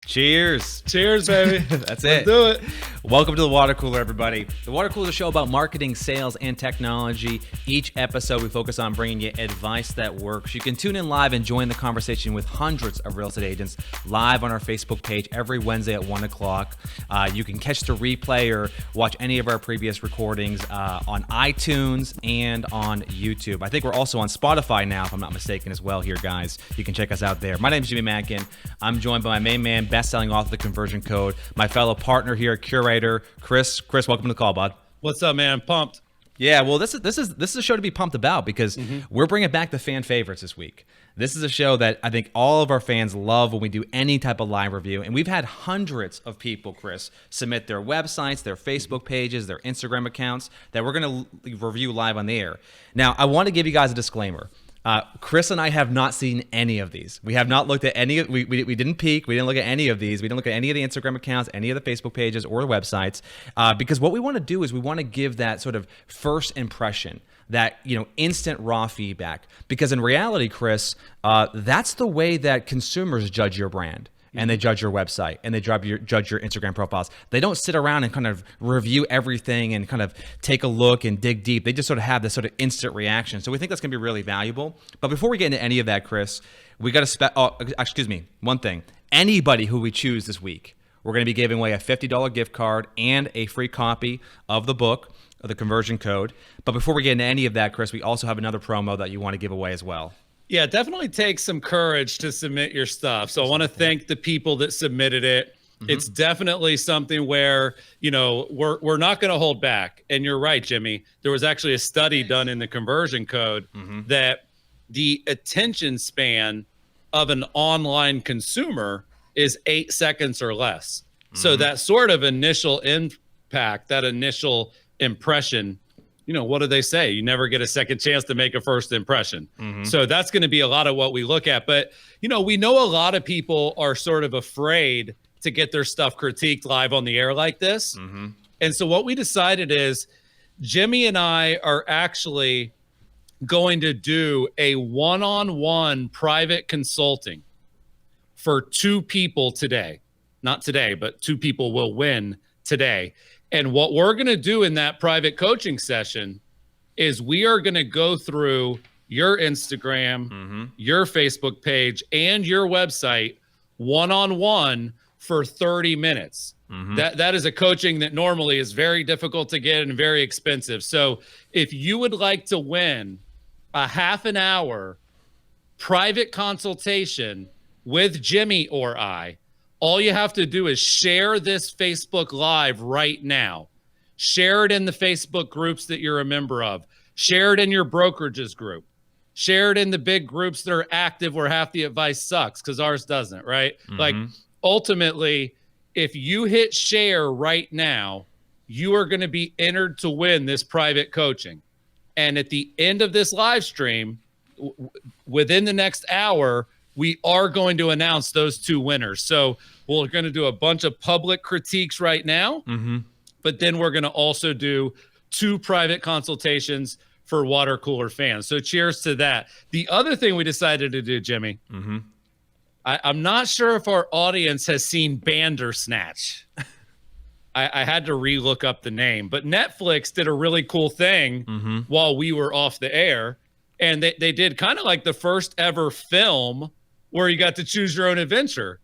Cheers. Cheers, baby. That's it. Let's do it. Welcome to the Water Cooler, everybody. The Water Cooler is a show about marketing, sales, and technology. Each episode, we focus on bringing you advice that works. You can tune in live and join the conversation with hundreds of real estate agents live on our Facebook page every Wednesday at 1 o'clock. You can catch the replay or watch any of our previous recordings on iTunes and on YouTube. I think we're also on Spotify now, if I'm not mistaken, as well here, guys. You can check us out there. My name is Jimmy Mackin. I'm joined by my main man, best-selling author of The Conversion Code, my fellow partner here, curator, Chris. Chris, welcome to the call, bud. What's up, man? Pumped. Yeah, well, this is a show to be pumped about because we're bringing back the fan favorites this week. This is a show that I think all of our fans love when we do any type of live review. And we've had hundreds of people, Chris, submit their websites, their Facebook pages, their Instagram accounts that we're going to review live on the air. Now, I want to give you guys a disclaimer. Chris and I have not seen any of these. We have not looked at any. We didn't peek. We didn't look at any of these. We didn't look at any of the Instagram accounts, any of the Facebook pages, or the websites, because what we want to do is we want to give that sort of first impression, that instant raw feedback. Because in reality, Chris, that's the way that consumers judge your brand. And they judge your website, and they judge your Instagram profiles. They don't sit around and kind of review everything and kind of take a look and dig deep. They just sort of have this sort of instant reaction. So we think that's going to be really valuable. But before we get into any of that, Chris, we got to one thing. Anybody who we choose this week, we're going to be giving away a $50 gift card and a free copy of the book, of The Conversion Code. But before we get into any of that, Chris, we also have another promo that you want to give away as well. Yeah, it definitely takes some courage to submit your stuff. So I want to thank the people that submitted it. It's definitely something where, we're not going to hold back. And you're right, Jimmy. There was actually a study done in the Conversion Code that the attention span of an online consumer is 8 seconds or less. So that sort of initial impact, that initial impression, what do they say? You never get a second chance to make a first impression. So that's going to be a lot of what we look at. But, we know a lot of people are sort of afraid to get their stuff critiqued live on the air like this. And so what we decided is Jimmy and I are actually going to do a one-on-one private consulting for 2 people today. Not today, but 2 people will win today. And what we're going to do in that private coaching session is we are going to go through your Instagram, your Facebook page, and your website one-on-one for 30 minutes. That is a coaching that normally is very difficult to get and very expensive. So if you would like to win a half an hour private consultation with Jimmy or I, all you have to do is share this Facebook Live right now. Share it in the Facebook groups that you're a member of. Share it in your brokerages group. Share it in the big groups that are active where half the advice sucks because ours doesn't, right? Like, ultimately, if you hit share right now, you are going to be entered to win this private coaching. And at the end of this live stream, within the next hour, we are going to announce those 2 winners. So we're going to do a bunch of public critiques right now, but then we're going to also do 2 private consultations for water cooler fans. So cheers to that. The other thing we decided to do, Jimmy, I'm not sure if our audience has seen Bandersnatch. I had to re-look up the name, but Netflix did a really cool thing while we were off the air. And they did kind of like the first ever film where you got to choose your own adventure.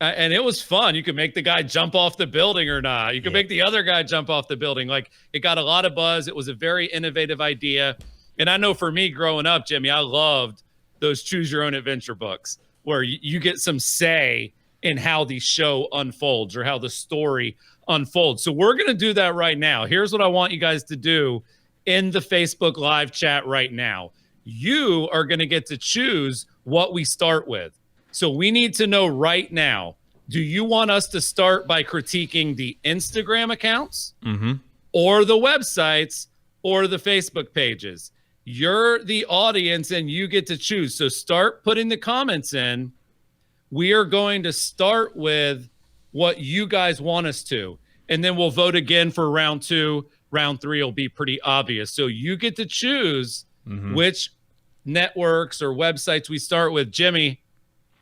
And it was fun. You could make the guy jump off the building or not. You could make the other guy jump off the building. Like, it got a lot of buzz. It was a very innovative idea. And I know for me growing up, Jimmy, I loved those choose your own adventure books where you get some say in how the show unfolds or how the story unfolds. So we're going to do that right now. Here's what I want you guys to do in the Facebook Live chat right now. You are going to get to choose what we start with. So we need to know right now, do you want us to start by critiquing the Instagram accounts or the websites or the Facebook pages? You're the audience and you get to choose. So start putting the comments in. We are going to start with what you guys want us to, and then we'll vote again for round 2. Round 3 will be pretty obvious. So you get to choose which networks or websites we start with. Jimmy,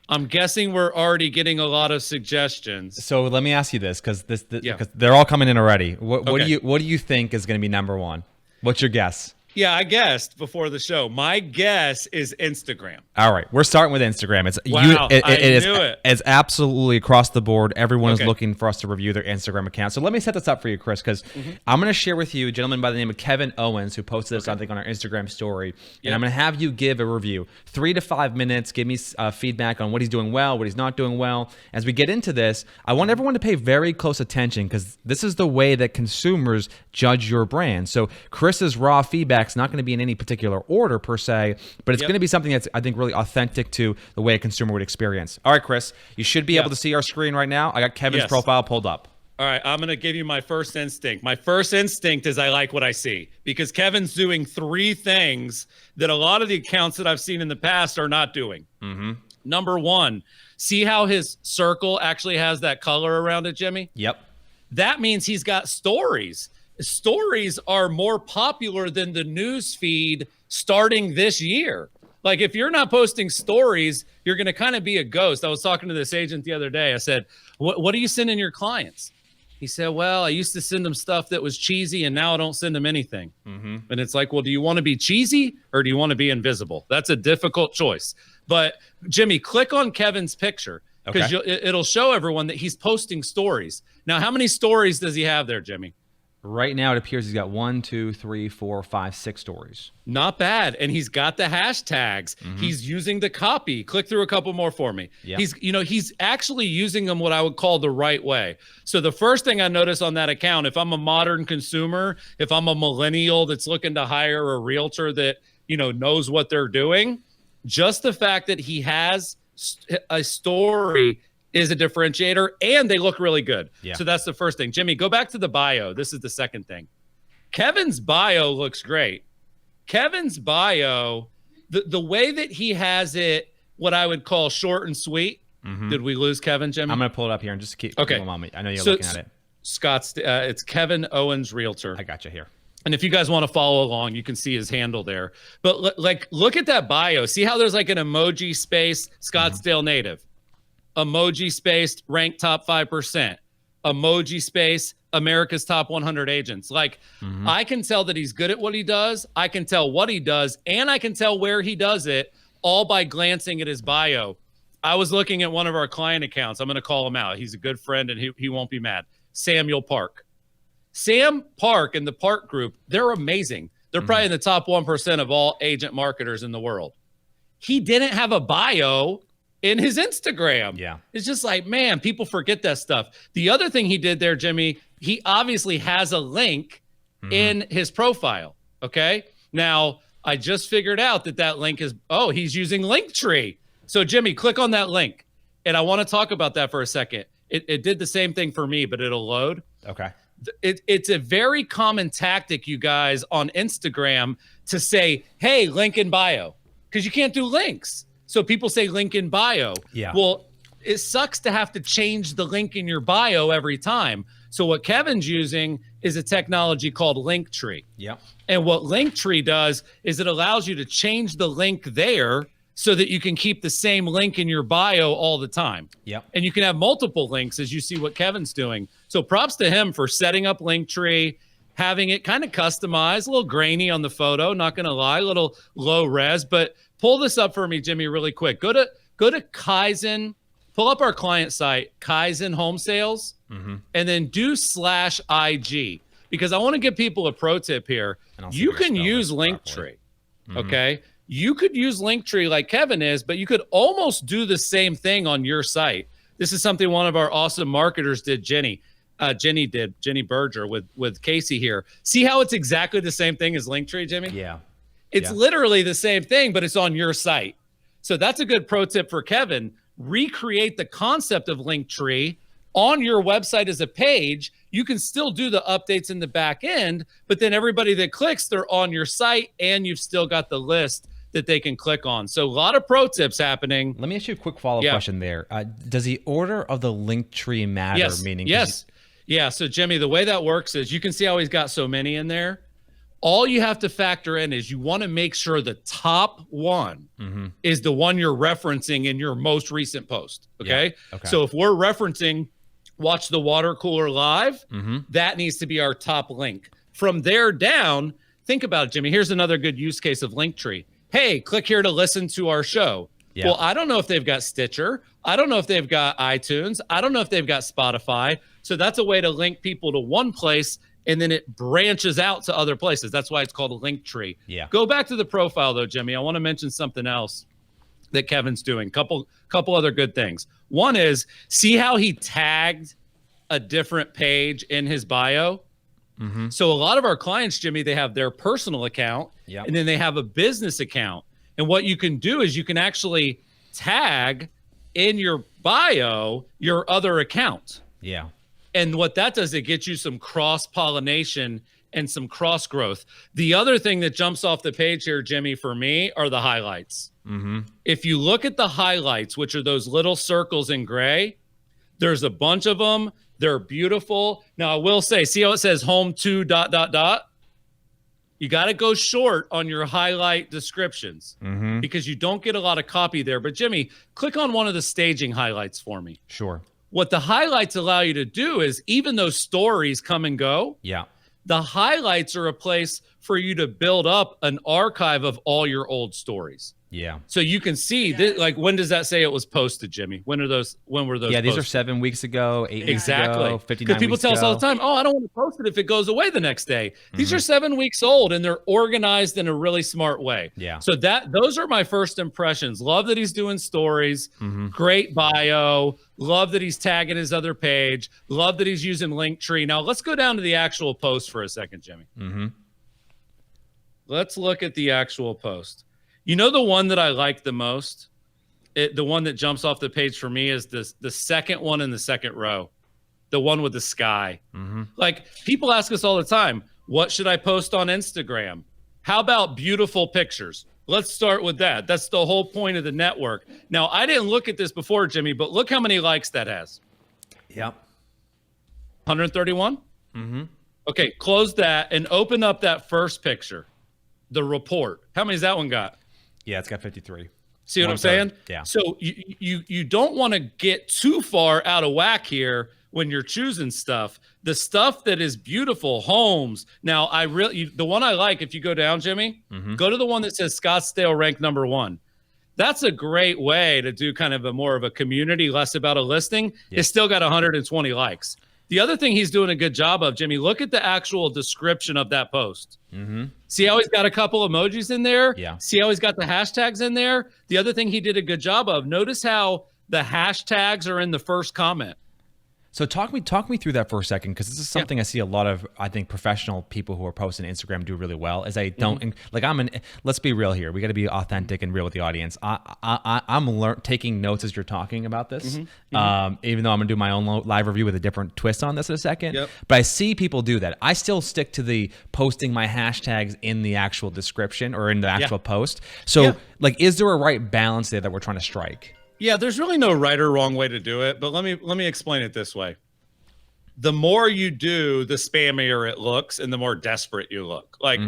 I'm guessing we're already getting a lot of suggestions. So let me ask you this, because Yeah. because they're all coming in already. What Okay. do you think is going to be number one? What's your guess? Yeah, I guessed before the show. My guess is Instagram. All right, we're starting with Instagram. It's Wow, I is, knew it. It's absolutely across the board. Everyone is Okay. looking for us to review their Instagram account. So let me set this up for you, Chris, because I'm going to share with you a gentleman by the name of Kevin Owens who posted this, I think, on our Instagram story, and I'm going to have you give a review, 3 to 5 minutes. Give me feedback on what he's doing well, what he's not doing well. As we get into this, I want everyone to pay very close attention because this is the way that consumers judge your brand. So Chris's raw feedback is not going to be in any particular order per se, but it's Yep. going to be something that's, I think, really authentic to the way a consumer would experience. All right, Chris, you should be able to see our screen right now. I got Kevin's Yes. profile pulled up. All right, I'm going to give you my first instinct. My first instinct is I like what I see because Kevin's doing 3 things that a lot of the accounts that I've seen in the past are not doing. Number 1, see how his circle actually has that color around it, Jimmy? Yep. That means he's got stories. Stories are more popular than the news feed starting this year. Like if you're not posting stories, you're going to kind of be a ghost. I was talking to this agent the other day. I said, what are you sending your clients? He said, well, I used to send them stuff that was cheesy and now I don't send them anything. And it's like, well, do you want to be cheesy or do you want to be invisible? That's a difficult choice. But Jimmy, click on Kevin's picture because it'll show everyone that he's posting stories. Now, how many stories does he have there, Jimmy? Right now, it appears he's got 1, 2, 3, 4, 5, 6 stories. Not bad. And he's got the hashtags. He's using the copy. Click through a couple more for me. Yeah. He's actually using them what I would call the right way. So the first thing I notice on that account, if I'm a modern consumer, if I'm a millennial that's looking to hire a realtor that, knows what they're doing, just the fact that he has a story is a differentiator and they look really good. Yeah. So that's the first thing. Jimmy, go back to the bio. This is the second thing. Kevin's bio looks great. Kevin's bio, the way that he has it, what I would call short and sweet. Did we lose Kevin, Jimmy? I'm going to pull it up here and just keep Okay. a moment. I know you're So- looking at it. Scott's, it's Kevin Owens Realtor. I got you here. And if you guys want to follow along, you can see his handle there. But look at that bio. See how there's like an emoji space, Scottsdale native, emoji space, ranked top 5%, emoji space, America's top 100 agents. Like I can tell that he's good at what he does. I can tell what he does, and I can tell where he does it all by glancing at his bio. I was looking at one of our client accounts. I'm going to call him out. He's a good friend and he won't be mad. Samuel Park. Sam Park and the Park Group, they're amazing. They're probably in the top 1% of all agent marketers in the world. He didn't have a bio in his Instagram. Yeah. It's just like, man, people forget that stuff. The other thing he did there, Jimmy, he obviously has a link in his profile. Okay. Now, I just figured out that link is, he's using Linktree. So, Jimmy, click on that link. And I want to talk about that for a second. It did the same thing for me, but it'll load. Okay. It's a very common tactic, you guys, on Instagram to say, hey, link in bio, because you can't do links. So people say link in bio. Yeah. Well, it sucks to have to change the link in your bio every time. So what Kevin's using is a technology called Linktree. Yep. And what Linktree does is it allows you to change the link there so that you can keep the same link in your bio all the time. Yep. And you can have multiple links as you see what Kevin's doing. So props to him for setting up Linktree, having it kind of customized, a little grainy on the photo, not going to lie, a little low res, but pull this up for me, Jimmy, really quick. Go to Kaizen, pull up our client site, Kaizen Home Sales, and then do /IG, because I want to give people a pro tip here. You can use Linktree, okay? You could use Linktree like Kevin is, but you could almost do the same thing on your site. This is something one of our awesome marketers did, Jenny Berger with Casey here. See how it's exactly the same thing as Linktree, Jimmy? Yeah. It's literally the same thing, but it's on your site. So that's a good pro tip for Kevin. Recreate the concept of Linktree on your website as a page. You can still do the updates in the back end, but then everybody that clicks, they're on your site and you've still got the list that they can click on. So a lot of pro tips happening. Let me ask you a quick follow-up question there. Does the order of the Linktree matter? Yes. Meaning, yes. Yeah. So Jimmy, the way that works is you can see how he's got so many in there. All you have to factor in is you want to make sure the top one is the one you're referencing in your most recent post. Okay. Yeah. Okay. So if we're referencing Watch the Water Cooler Live, that needs to be our top link. From there down, think about it, Jimmy. Here's another good use case of Linktree. Hey, click here to listen to our show. Yeah. Well, I don't know if they've got Stitcher. I don't know if they've got iTunes. I don't know if they've got Spotify. So that's a way to link people to one place, and then it branches out to other places. That's why it's called a Linktree. Yeah. Go back to the profile, though, Jimmy. I want to mention something else that Kevin's doing. Couple other good things. One is, see how he tagged a different page in his bio? So a lot of our clients, Jimmy, they have their personal account, and then they have a business account. And what you can do is you can actually tag in your bio your other account. Yeah. And what that does, it gets you some cross-pollination and some cross-growth. The other thing that jumps off the page here, Jimmy, for me, are the highlights. If you look at the highlights, which are those little circles in gray, there's a bunch of them. They're beautiful. Now, I will say, see how it says home to ... You got to go short on your highlight descriptions because you don't get a lot of copy there. But, Jimmy, click on one of the staging highlights for me. Sure. What the highlights allow you to do is, even though stories come and go, the highlights are a place for you to build up an archive of all your old stories. Yeah. So you can see that, like, when does that say it was posted, Jimmy? When were those Yeah, these posted? are 7 weeks ago, 8 weeks ago, 59 Because people weeks tell us all ago. the time, oh, I don't want to post it if it goes away the next day. These are 7 weeks old, and they're organized in a really smart way. Yeah. So those are my first impressions. Love that he's doing stories. Great bio. Love that he's tagging his other page. Love that he's using Linktree. Now let's go down to the actual post for a second, Jimmy. Let's look at the actual post. You know, the one that I like the most, the one that jumps off the page for me is the second one in the second row, the one with the sky. Like, people ask us all the time, what should I post on Instagram? How about beautiful pictures? Let's start with that. That's the whole point of the network. Now, I didn't look at this before, Jimmy, but look how many likes that has. Yep. 131? Okay, close that and open up that first picture, the report. How many's that one got? Yeah, it's got 53. See what I'm saying? Yeah. So you don't want to get too far out of whack here when you're choosing stuff. The stuff that is beautiful, homes. Now, the one I like, if you go down, Jimmy, go to the one that says Scottsdale ranked #1. That's a great way to do kind of a more of a community, less about a listing. It's still got 120 likes. The other thing he's doing a good job of, Jimmy, look at the actual description of that post. See how he's got a couple emojis in there? Yeah. See how he's got the hashtags in there? The other thing he did a good job of, notice how the hashtags are in the first comment. So talk me through that for a second, because this is something I see a lot of, I think, professional people who are posting Instagram do really well. Is I don't let's be real here. We got to be authentic and real with the audience. I'm taking notes as you're talking about this, even though I'm gonna do my own live review with a different twist on this in a second. But I see people do that. I still stick to the posting my hashtags in the actual description or in the actual post. So like, is there a right balance there that we're trying to strike? Yeah, there's really no right or wrong way to do it, but let me explain it this way. The more you do, the spammier it looks and the more desperate you look. Like,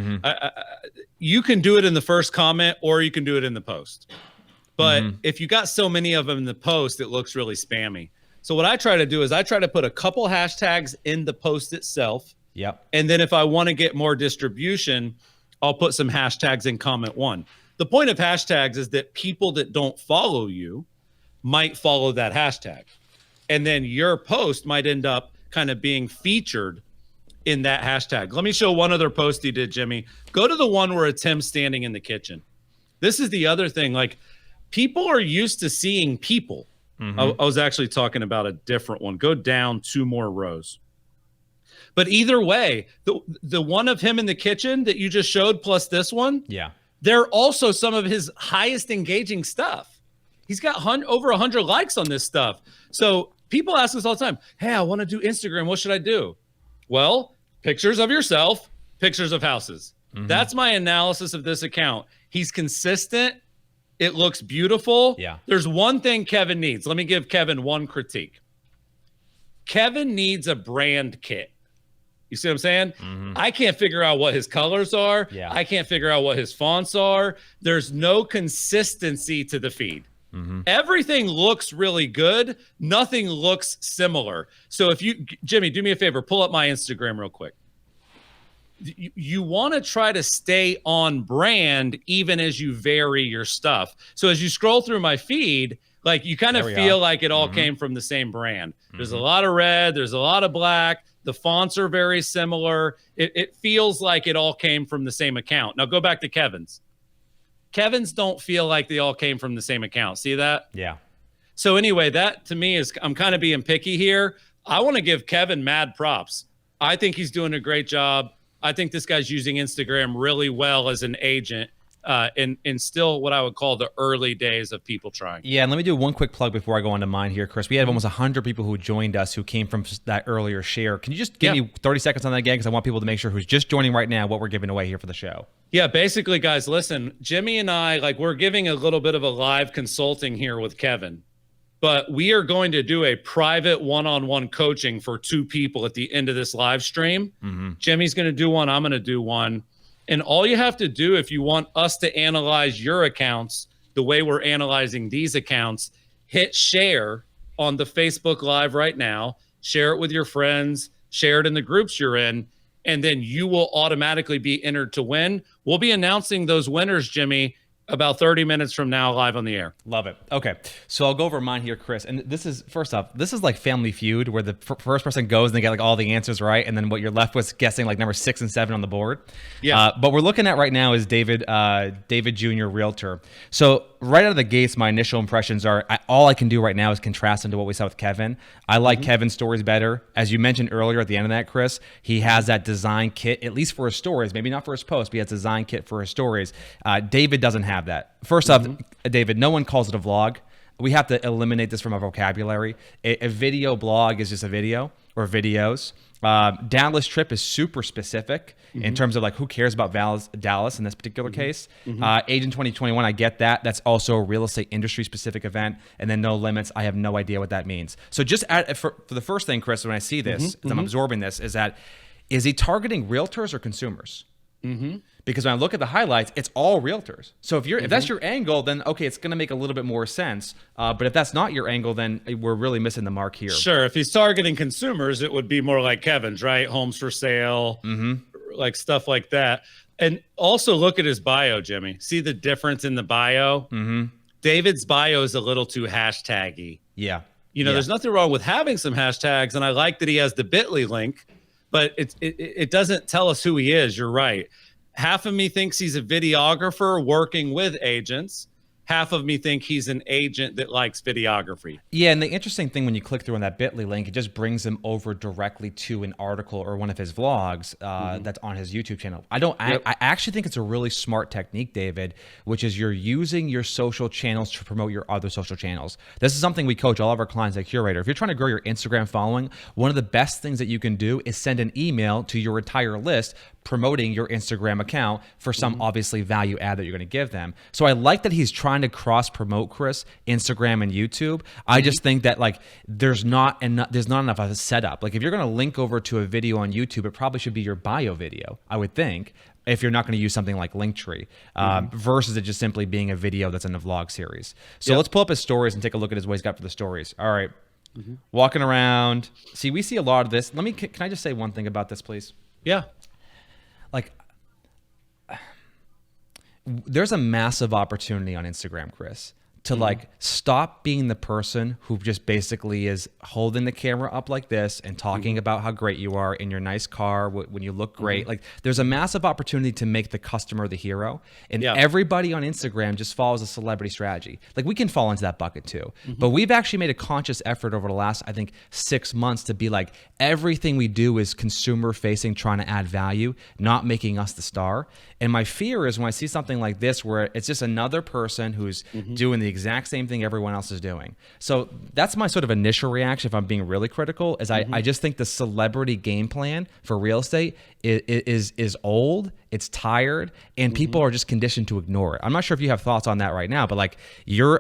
you can do it in the first comment or you can do it in the post. But if you got so many of them in the post, it looks really spammy. So what I try to do is I try to put a couple hashtags in the post itself. And then if I want to get more distribution, I'll put some hashtags in comment 1. The point of hashtags is that people that don't follow you might follow that hashtag. And then your post might end up kind of being featured in that hashtag. Let me show one other post he did, Jimmy. Go to the one where it's him standing in the kitchen. This is the other thing. Like, people are used to seeing people. I was actually talking about a different one. Go down 2 more rows. But either way, the one of him in the kitchen that you just showed plus this one, they're also some of his highest engaging stuff. He's got over 100 likes on this stuff. So people ask us all the time, hey, I want to do Instagram. What should I do? Well, pictures of yourself, pictures of houses. That's my analysis of this account. He's consistent. It looks beautiful. There's one thing Kevin needs. Let me give Kevin one critique. Kevin needs a brand kit. You see what I'm saying? I can't figure out what his colors are. Yeah. I can't figure out what his fonts are. There's no consistency to the feed. Everything looks really good. Nothing looks similar. So if you, Jimmy, do me a favor, pull up my Instagram real quick. You want to try to stay on brand even as you vary your stuff. So as you scroll through my feed, like you kind of feel like it all came from the same brand. There's a lot of red. There's a lot of black. The fonts are very similar. It feels like it all came from the same account. Now go back to Kevin's. Kevin's don't feel like they all came from the same account. See that? Yeah. So anyway, that to me is, I'm kind of being picky here. I want to give Kevin mad props. I think he's doing a great job. I think this guy's using Instagram really well as an agent. In still what I would call the early days of people trying. Yeah, and let me do one quick plug before I go on to mine here, Chris. We had almost 100 people who joined us who came from that earlier share. Can you just give me 30 seconds on that again? Because I want people to make sure who's just joining right now what we're giving away here for the show. Yeah, basically, guys, listen, Jimmy and I, like, we're giving a little bit of a live consulting here with Kevin, but we are going to do a private one-on-one coaching for 2 people at the end of this live stream. Jimmy's going to do one. I'm going to do one. And all you have to do if you want us to analyze your accounts the way we're analyzing these accounts, hit share on the Facebook Live right now, share it with your friends, share it in the groups you're in, and then you will automatically be entered to win. We'll be announcing those winners, Jimmy, about 30 minutes from now live on the air. Love it. Okay, so I'll go over mine here, Chris. And this is, first off, this is like Family Feud where the first person goes and they get like all the answers right, and then what you're left with guessing like number 6 and 7 on the board. Yeah. But we're looking at right now is David Jr. Realtor. So right out of the gates, my initial impressions are all I can do right now is contrast into what we saw with Kevin. I like Kevin's stories better. As you mentioned earlier at the end of that, Chris, he has that design kit, at least for his stories, maybe not for his posts, but he has a design kit for his stories. David doesn't have that. First off, David, no one calls it a vlog. We have to eliminate this from our vocabulary. A video blog is just a video or videos. Dallas trip is super specific in terms of like who cares about Dallas in this particular case. Agent 2021, I get that. That's also a real estate industry specific event. And then no limits, I have no idea what that means. So just for the first thing, Chris, when I see this, as I'm absorbing this, is he targeting realtors or consumers? Because when I look at the highlights, it's all realtors. So if that's your angle, then okay, it's going to make a little bit more sense. But if that's not your angle, then we're really missing the mark here. Sure. If he's targeting consumers, it would be more like Kevin's, right? Homes for sale, like stuff like that. And also look at his bio, Jimmy. See the difference in the bio? David's bio is a little too hashtaggy. Yeah. You know, there's nothing wrong with having some hashtags, and I like that he has the Bitly link, but it doesn't tell us who he is. You're right. Half of me thinks he's a videographer working with agents. Half of me think he's an agent that likes videography. Yeah, and the interesting thing when you click through on that Bitly link, it just brings them over directly to an article or one of his vlogs that's on his YouTube channel. I actually think it's a really smart technique, David, which is you're using your social channels to promote your other social channels. This is something we coach all of our clients at Curator. If you're trying to grow your Instagram following, one of the best things that you can do is send an email to your entire list promoting your Instagram account for some obviously value add that you're going to give them. So I like that he's trying to cross promote, Chris, Instagram and YouTube. I just think that like there's not enough of a setup. Like if you're going to link over to a video on YouTube, it probably should be your bio video, I would think, if you're not going to use something like Linktree, versus it just simply being a video that's in a vlog series. So let's pull up his stories and take a look at what he's got for the stories. All right. Walking around. See, we see a lot of this. Can I just say one thing about this, please? Yeah. Like, there's a massive opportunity on Instagram, Chris, to like stop being the person who just basically is holding the camera up like this and talking about how great you are in your nice car when you look great. Like there's a massive opportunity to make the customer the hero, and everybody on Instagram just follows a celebrity strategy. Like we can fall into that bucket too, but we've actually made a conscious effort over the last, I think, 6 months to be like, everything we do is consumer facing, trying to add value, not making us the star. And my fear is when I see something like this, where it's just another person who's doing the exact same thing everyone else is doing. So that's my sort of initial reaction, if I'm being really critical, is I just think the celebrity game plan for real estate is old, it's tired, and people are just conditioned to ignore it. I'm not sure if you have thoughts on that right now, but like you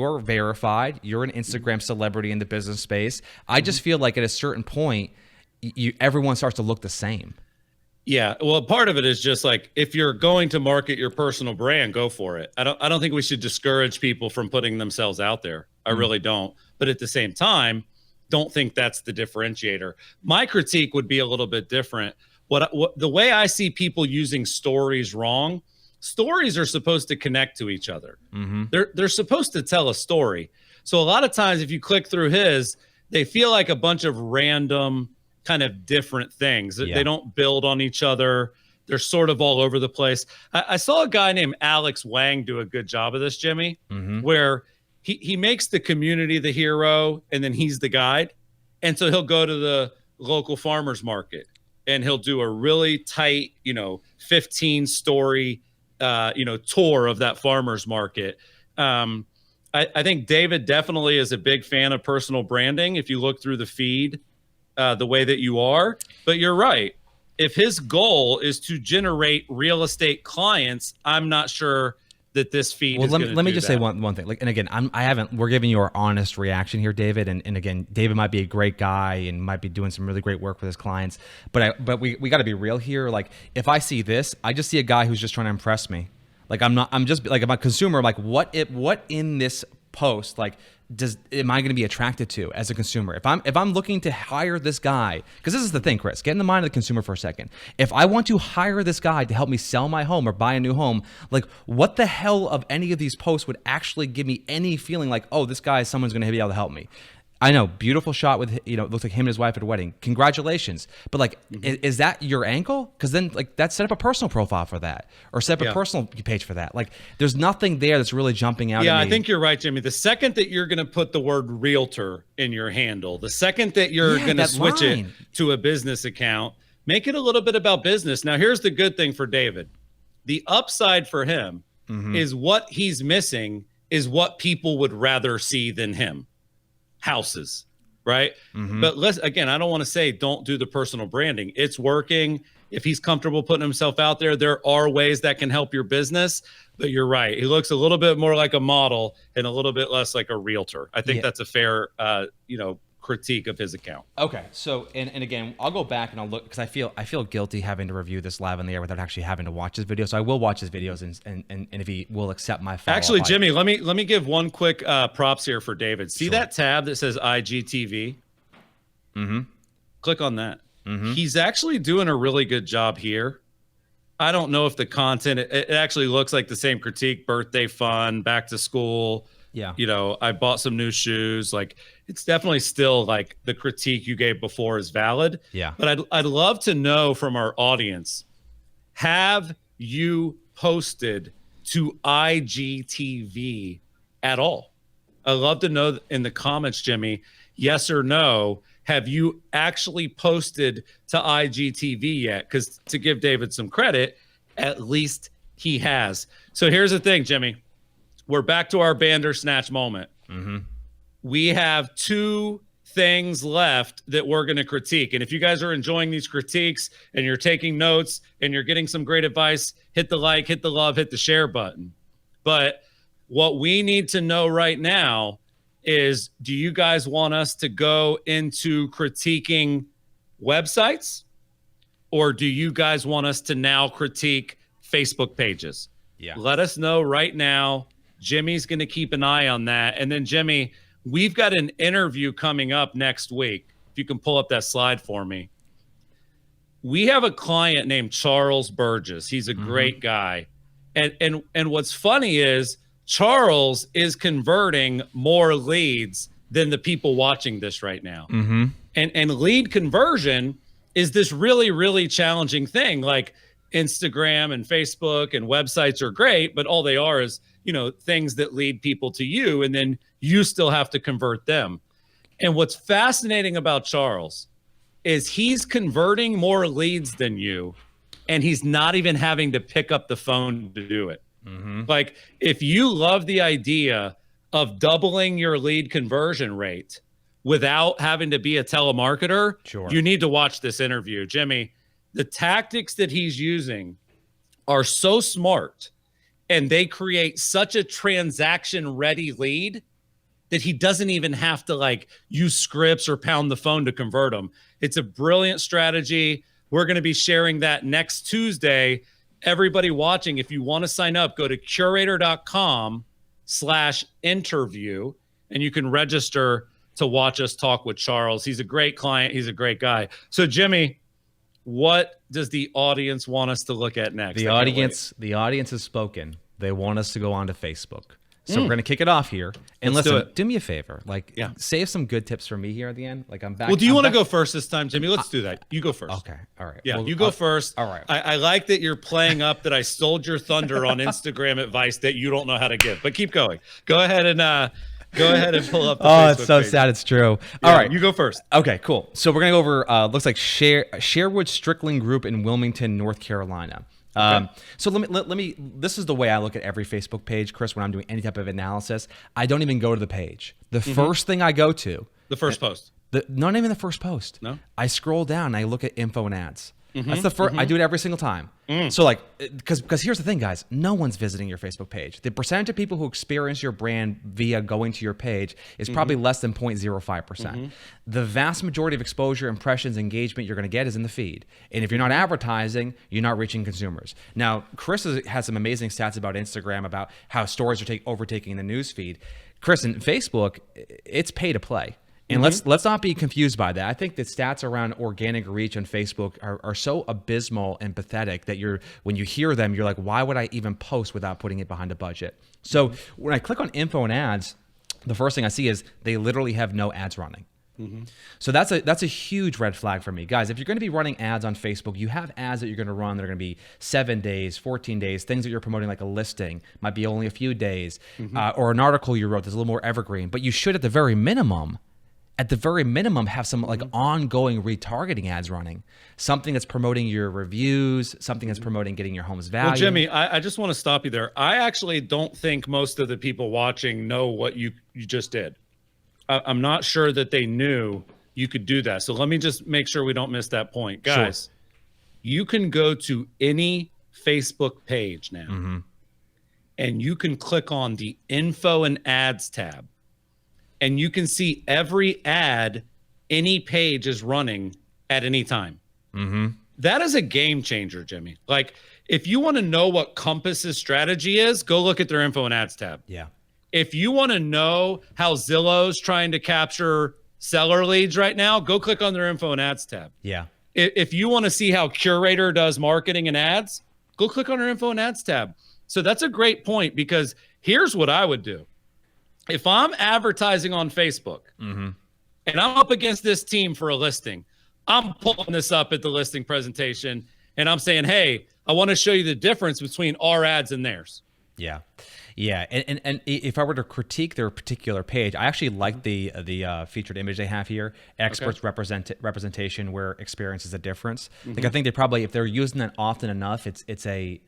are verified, you're an Instagram celebrity in the business space. I just feel like at a certain point, everyone starts to look the same. Yeah, well, part of it is just like, if you're going to market your personal brand, go for it. I don't think we should discourage people from putting themselves out there. I really don't. But at the same time, don't think that's the differentiator. My critique would be a little bit different. What the way I see people using stories wrong, stories are supposed to connect to each other. They're supposed to tell a story. So a lot of times if you click through his, they feel like a bunch of random kind of different things. They don't build on each other. They're sort of all over the place. I saw a guy named Alex Wang do a good job of this, Jimmy, where he makes the community the hero and then he's the guide. And so he'll go to the local farmer's market and he'll do a really tight, 15 story, tour of that farmer's market. I think David definitely is a big fan of personal branding. If you look through the feed, the way that you are, but you're right. If his goal is to generate real estate clients, I'm not sure that this feed is going to let me just say one thing. Like, and again, we're giving you our honest reaction here, David. And again, David might be a great guy and might be doing some really great work with his clients. But we got to be real here. Like, if I see this, I just see a guy who's just trying to impress me. Like, I'm a consumer. Like, what in this post, like, am I going to be attracted to as a consumer? If I'm looking to hire this guy, because this is the thing, Chris, get in the mind of the consumer for a second. If I want to hire this guy to help me sell my home or buy a new home, like, what the hell of any of these posts would actually give me any feeling like, oh, this guy, someone's going to be able to help me? I know, beautiful shot with, it looks like him and his wife at a wedding. Congratulations. But like, is that your angle? Because then like that's set up a personal profile for that, or set up a personal page for that. Like, there's nothing there that's really jumping out at me. Yeah, I think you're right, Jimmy. The second that you're going to put the word realtor in your handle, the second that you're going to switch it to a business account, make it a little bit about business. Now, here's the good thing for David. The upside for him is what he's missing is what people would rather see than him. Houses, right? But again, I don't want to say don't do the personal branding. It's working. If he's comfortable putting himself out there, there are ways that can help your business. But you're right. He looks a little bit more like a model and a little bit less like a realtor. I think that's a fair, critique of his account. Okay. So, and again, I'll go back and I'll look, because I feel guilty having to review this live on the air without actually having to watch his video. So I will watch his videos and if he will accept my follow-up. Actually, Jimmy, let me give one quick props here for David. See that tab that says IGTV? Click on that. He's actually doing a really good job here. I don't know if the content, it actually looks like the same critique: birthday fun, back to school. Yeah. I bought some new shoes. Like, it's definitely still like the critique you gave before is valid. Yeah. But I'd love to know from our audience, have you posted to IGTV at all? I'd love to know in the comments, Jimmy, yes or no. Have you actually posted to IGTV yet? Because to give David some credit, at least he has. So here's the thing, Jimmy. We're back to our Bandersnatch moment. We have two things left that we're going to critique. And if you guys are enjoying these critiques and you're taking notes and you're getting some great advice, hit the like, hit the love, hit the share button. But what we need to know right now is, do you guys want us to go into critiquing websites, or do you guys want us to now critique Facebook pages? Yeah. Let us know right now. Jimmy's going to keep an eye on that. And then, Jimmy, we've got an interview coming up next week. If you can pull up that slide for me. We have a client named Charles Burgess. He's a great guy. And what's funny is Charles is converting more leads than the people watching this right now. And lead conversion is this really, really challenging thing. Like, Instagram and Facebook and websites are great, but all they are is, things that lead people to you, and then you still have to convert them. And what's fascinating about Charles is he's converting more leads than you, and he's not even having to pick up the phone to do it. Like, if you love the idea of doubling your lead conversion rate without having to be a telemarketer, you need to watch this interview. Jimmy, the tactics that he's using are so smart, and they create such a transaction ready lead that he doesn't even have to like use scripts or pound the phone to convert them. It's a brilliant strategy. We're going to be sharing that next Tuesday. Everybody watching, if you want to sign up, go to curator.com/interview and you can register to watch us talk with Charles. He's a great client. He's a great guy. So Jimmy, what does the audience want us to look at next? The audience has spoken. They want us to go on to Facebook. So we're going to kick it off here. And listen, do me a favor. Like, save some good tips for me here at the end. Like, I'm back. Well, do you want to go first this time, Jimmy? Let's do that. You go first. Okay. All right. Yeah, well, you go first. All right. I like that you're playing up that I stole your thunder on Instagram advice that you don't know how to give. But keep going. Go ahead and pull up the Facebook it's so page. Sad it's true. Yeah, all right. You go first. Okay, cool. So we're going to go over, looks like Sherwood Strickland Group in Wilmington, North Carolina. So let me, this is the way I look at every Facebook page, Chris, when I'm doing any type of analysis. I don't even go to the page. The first thing I go to. The first post. Not even the first post. No. I scroll down and I look at info and ads. That's the first. I do it every single time. So like, because here's the thing, guys. No one's visiting your Facebook page. The percentage of people who experience your brand via going to your page is probably less than 0.05%. The vast majority of exposure, impressions, engagement you're going to get is in the feed. And if you're not advertising, you're not reaching consumers. Now, Chris has some amazing stats about Instagram about how stories are overtaking the news feed. Chris, in Facebook, it's pay to play. And let's not be confused by that. I think the stats around organic reach on Facebook are so abysmal and pathetic that when you hear them, you're like, why would I even post without putting it behind a budget? So when I click on info and ads, the first thing I see is they literally have no ads running. So that's a huge red flag for me. Guys, if you're going to be running ads on Facebook, you have ads that you're going to run that are going to be 7 days, 14 days, things that you're promoting like a listing, might be only a few days, or an article you wrote that's a little more evergreen. But you should, at the very minimum, have some like ongoing retargeting ads running, something that's promoting your reviews, something that's promoting getting your home's value. Well, Jimmy, I just want to stop you there. I actually don't think most of the people watching know what you just did. I'm not sure that they knew you could do that. So let me just make sure we don't miss that point. Guys, you can go to any Facebook page now and you can click on the info and ads tab. And you can see every ad any page is running at any time. That is a game changer, Jimmy. Like, if you want to know what Compass's strategy is, go look at their info and ads tab. Yeah. If you want to know how Zillow's trying to capture seller leads right now, go click on their info and ads tab. Yeah. If you want to see how Curator does marketing and ads, go click on their info and ads tab. So that's a great point, because here's what I would do. If I'm advertising on Facebook and I'm up against this team for a listing, I'm pulling this up at the listing presentation and I'm saying, hey, I want to show you the difference between our ads and theirs. Yeah. Yeah, and if I were to critique their particular page, I actually like the featured image they have here. Experts representation where experience is a difference. Like, I think they probably, if they're using that often enough, it's a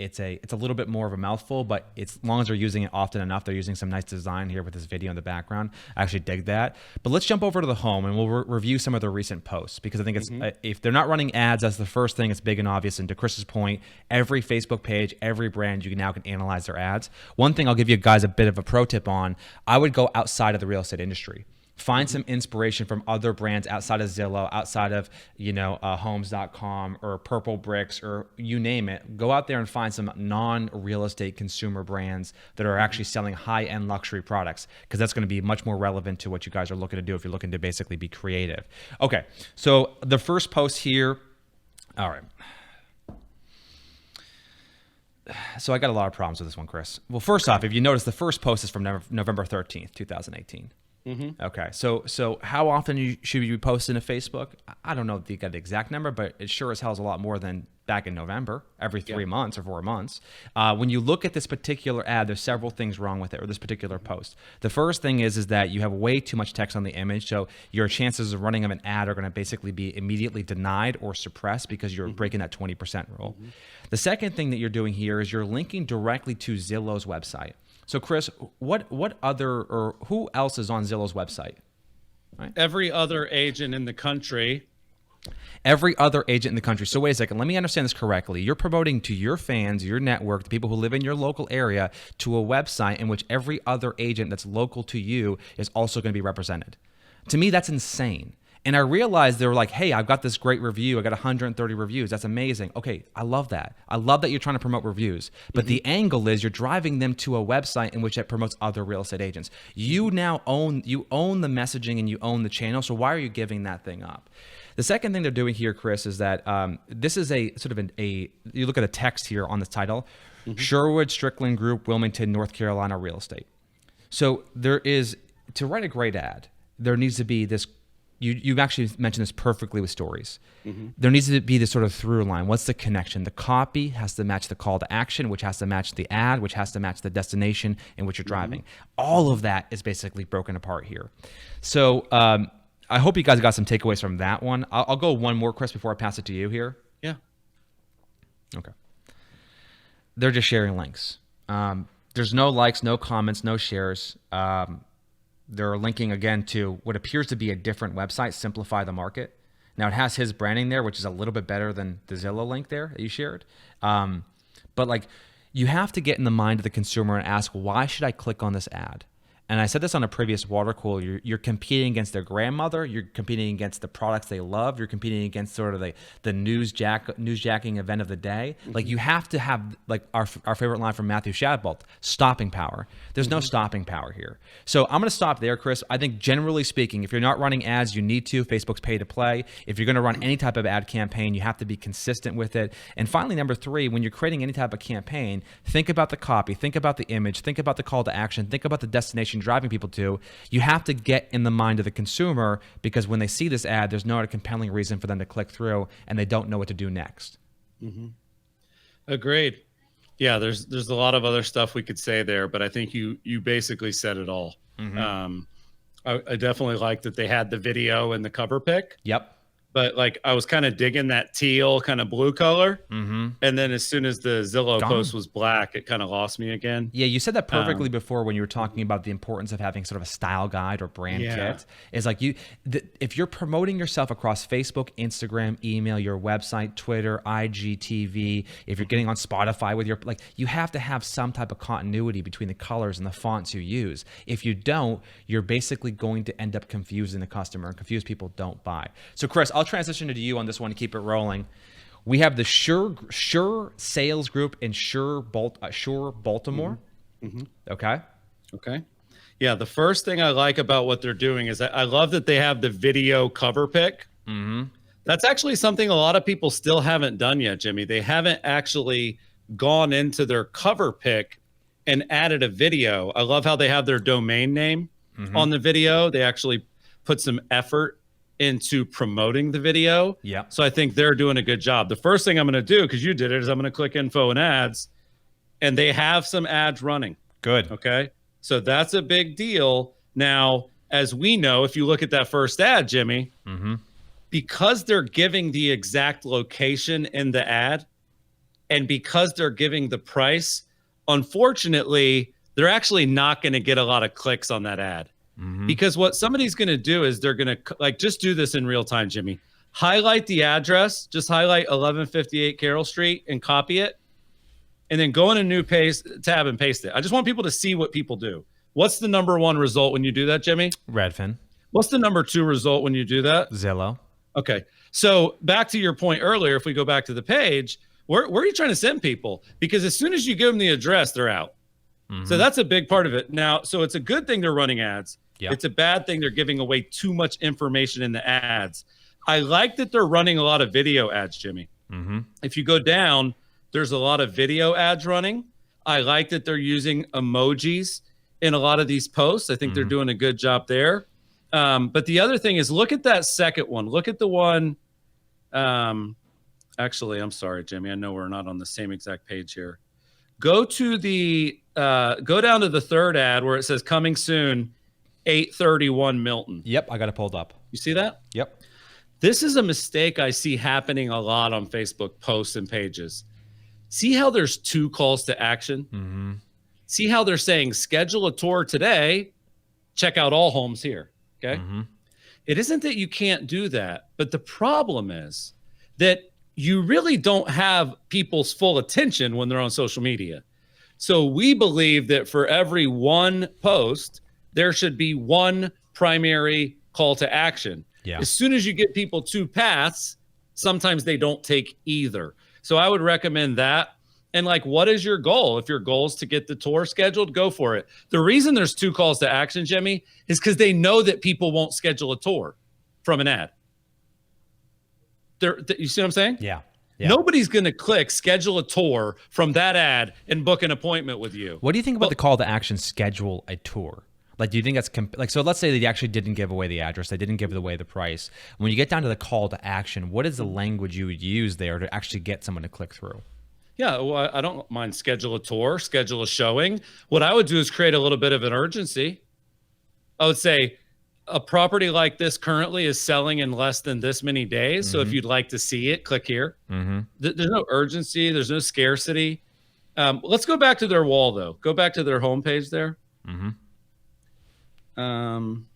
little bit more of a mouthful. But as long as they're using it often enough, they're using some nice design here with this video in the background. I actually dig that. But let's jump over to the home and we'll review some of their recent posts, because I think it's if they're not running ads, that's the first thing. It's big and obvious. And to Chris's point, every Facebook page, every brand, you now can analyze their ads. One thing I'll give you guys a bit of a pro tip on, I would go outside of the real estate industry. Find some inspiration from other brands outside of Zillow, outside of, homes.com or Purple Bricks or you name it. Go out there and find some non-real estate consumer brands that are actually selling high-end luxury products, because that's going to be much more relevant to what you guys are looking to do if you're looking to basically be creative. Okay, so the first post here, all right. So I got a lot of problems with this one, Chris. Well, first off, if you notice, the first post is from November 13th, 2018. Okay, so how often should you be posting to Facebook? I don't know if you got the exact number, but it sure as hell is a lot more than back in November, every 3 months or 4 months. When you look at this particular ad, there's several things wrong with it, or this particular post. The first thing is that you have way too much text on the image, so your chances of running of an ad are going to basically be immediately denied or suppressed because you're breaking that 20% rule. The second thing that you're doing here is you're linking directly to Zillow's website. So Chris, what other, or who else is on Zillow's website? Right? Every other agent in the country Every other agent in the country. So wait a second, let me understand this correctly. You're promoting to your fans, your network, the people who live in your local area, to a website in which every other agent that's local to you is also going to be represented. To me, that's insane. And I realized they were like, hey, I've got this great review. I got 130 reviews. That's amazing. Okay, I love that. I love that you're trying to promote reviews. But the angle is you're driving them to a website in which it promotes other real estate agents. You now own the messaging and you own the channel. So why are you giving that thing up? The second thing they're doing here, Chris, is that this is a sort of you look at the text here on the title, Sherwood Strickland Group, Wilmington, North Carolina Real Estate. So there is, to write a great ad, there needs to be this. You've actually mentioned this perfectly with stories. There needs to be this sort of through line. What's the connection? The copy has to match the call to action, which has to match the ad, which has to match the destination in which you're driving. All of that is basically broken apart here. So I hope you guys got some takeaways from that one. I'll go one more, Chris, before I pass it to you here. Yeah. Okay. They're just sharing links. There's no likes, no comments, no shares. They're linking again to what appears to be a different website, Simplify the Market. Now it has his branding there, which is a little bit better than the Zillow link there that you shared. But like, you have to get in the mind of the consumer and ask, why should I click on this ad? And I said this on a previous water cooler. You're competing against their grandmother. You're competing against the products they love. You're competing against sort of the newsjacking event of the day. Like, you have to have, like, our favorite line from Matthew Shadbolt, stopping power. There's no stopping power here. So I'm going to stop there, Chris. I think generally speaking, if you're not running ads, you need to. Facebook's pay to play. If you're going to run any type of ad campaign, you have to be consistent with it. And finally, number 3, when you're creating any type of campaign, think about the copy, think about the image, think about the call to action, think about the destination driving people to. You have to get in the mind of the consumer, because when they see this ad, there's no compelling reason for them to click through, and they don't know what to do next. Agreed. Yeah, there's a lot of other stuff we could say there, but I think you basically said it all. I definitely like that they had the video and the cover pic. Yep. But like, I was kind of digging that teal kind of blue color. And then as soon as the Zillow post was black, it kind of lost me again. Yeah, you said that perfectly before when you were talking about the importance of having sort of a style guide or brand kit. Is like, if you're promoting yourself across Facebook, Instagram, email, your website, Twitter, IGTV, if you're getting on Spotify with your, like, you have to have some type of continuity between the colors and the fonts you use. If you don't, you're basically going to end up confusing the customer, and confused people don't buy. So Chris, I'll transition to you on this one to keep it rolling. We have the Sure Sales Group in Sure Baltimore. Okay. Yeah. The first thing I like about what they're doing is I love that they have the video cover pic. That's actually something a lot of people still haven't done yet, Jimmy. They haven't actually gone into their cover pic and added a video. I love how they have their domain name on the video. They actually put some effort into promoting the video. Yeah. So I think they're doing a good job. The first thing I'm going to do, because you did it, is I'm going to click info and ads, and they have some ads running. Good. Okay. So that's a big deal. Now, as we know, if you look at that first ad, Jimmy, because they're giving the exact location in the ad, and because they're giving the price, unfortunately, they're actually not going to get a lot of clicks on that ad. Because what somebody's going to do is they're going to, like, just do this in real time, Jimmy. Highlight the address, just highlight 1158 Carroll Street and copy it, and then go in a new tab and paste it. I just want people to see what people do. What's the number 1 result when you do that, Jimmy? Redfin. What's the number 2 result when you do that? Zillow. Okay. So back to your point earlier, if we go back to the page, where are you trying to send people? Because as soon as you give them the address, they're out. So that's a big part of it. Now, so it's a good thing they're running ads. Yeah. It's a bad thing they're giving away too much information in the ads. I like that they're running a lot of video ads, Jimmy. If you go down, there's a lot of video ads running. I like that they're using emojis in a lot of these posts. I think they're doing a good job there. But the other thing is, look at that second one. Look at the one. Actually, I'm sorry, Jimmy. I know we're not on the same exact page here. Go to the go down to the third ad where it says coming soon, 831 Milton. Yep, I got it pulled up. You see that? Yep. This is a mistake I see happening a lot on Facebook posts and pages. See how there's 2 calls to action? See how they're saying schedule a tour today, check out all homes here. Okay. It isn't that you can't do that, but the problem is that you really don't have people's full attention when they're on social media. So we believe that for every one post, there should be one primary call to action. Yeah. As soon as you get people two paths, sometimes they don't take either. So I would recommend that. And like, what is your goal? If your goal is to get the tour scheduled, go for it. The reason there's two calls to action, Jimmy, is because they know that people won't schedule a tour from an ad. You see what I'm saying? Yeah. Yeah. Nobody's going to click schedule a tour from that ad and book an appointment with you. What do you think about the call to action schedule a tour? Like, do you think that's like, so let's say that you actually didn't give away the address, they didn't give away the price. When you get down to the call to action, what is the language you would use there to actually get someone to click through? Yeah, well, I don't mind schedule a tour, schedule a showing. What I would do is create a little bit of an urgency. I would say a property like this currently is selling in less than this many days. So if you'd like to see it, click here. There's no urgency. There's no scarcity. Let's go back to their wall, though. Go back to their homepage there. I'm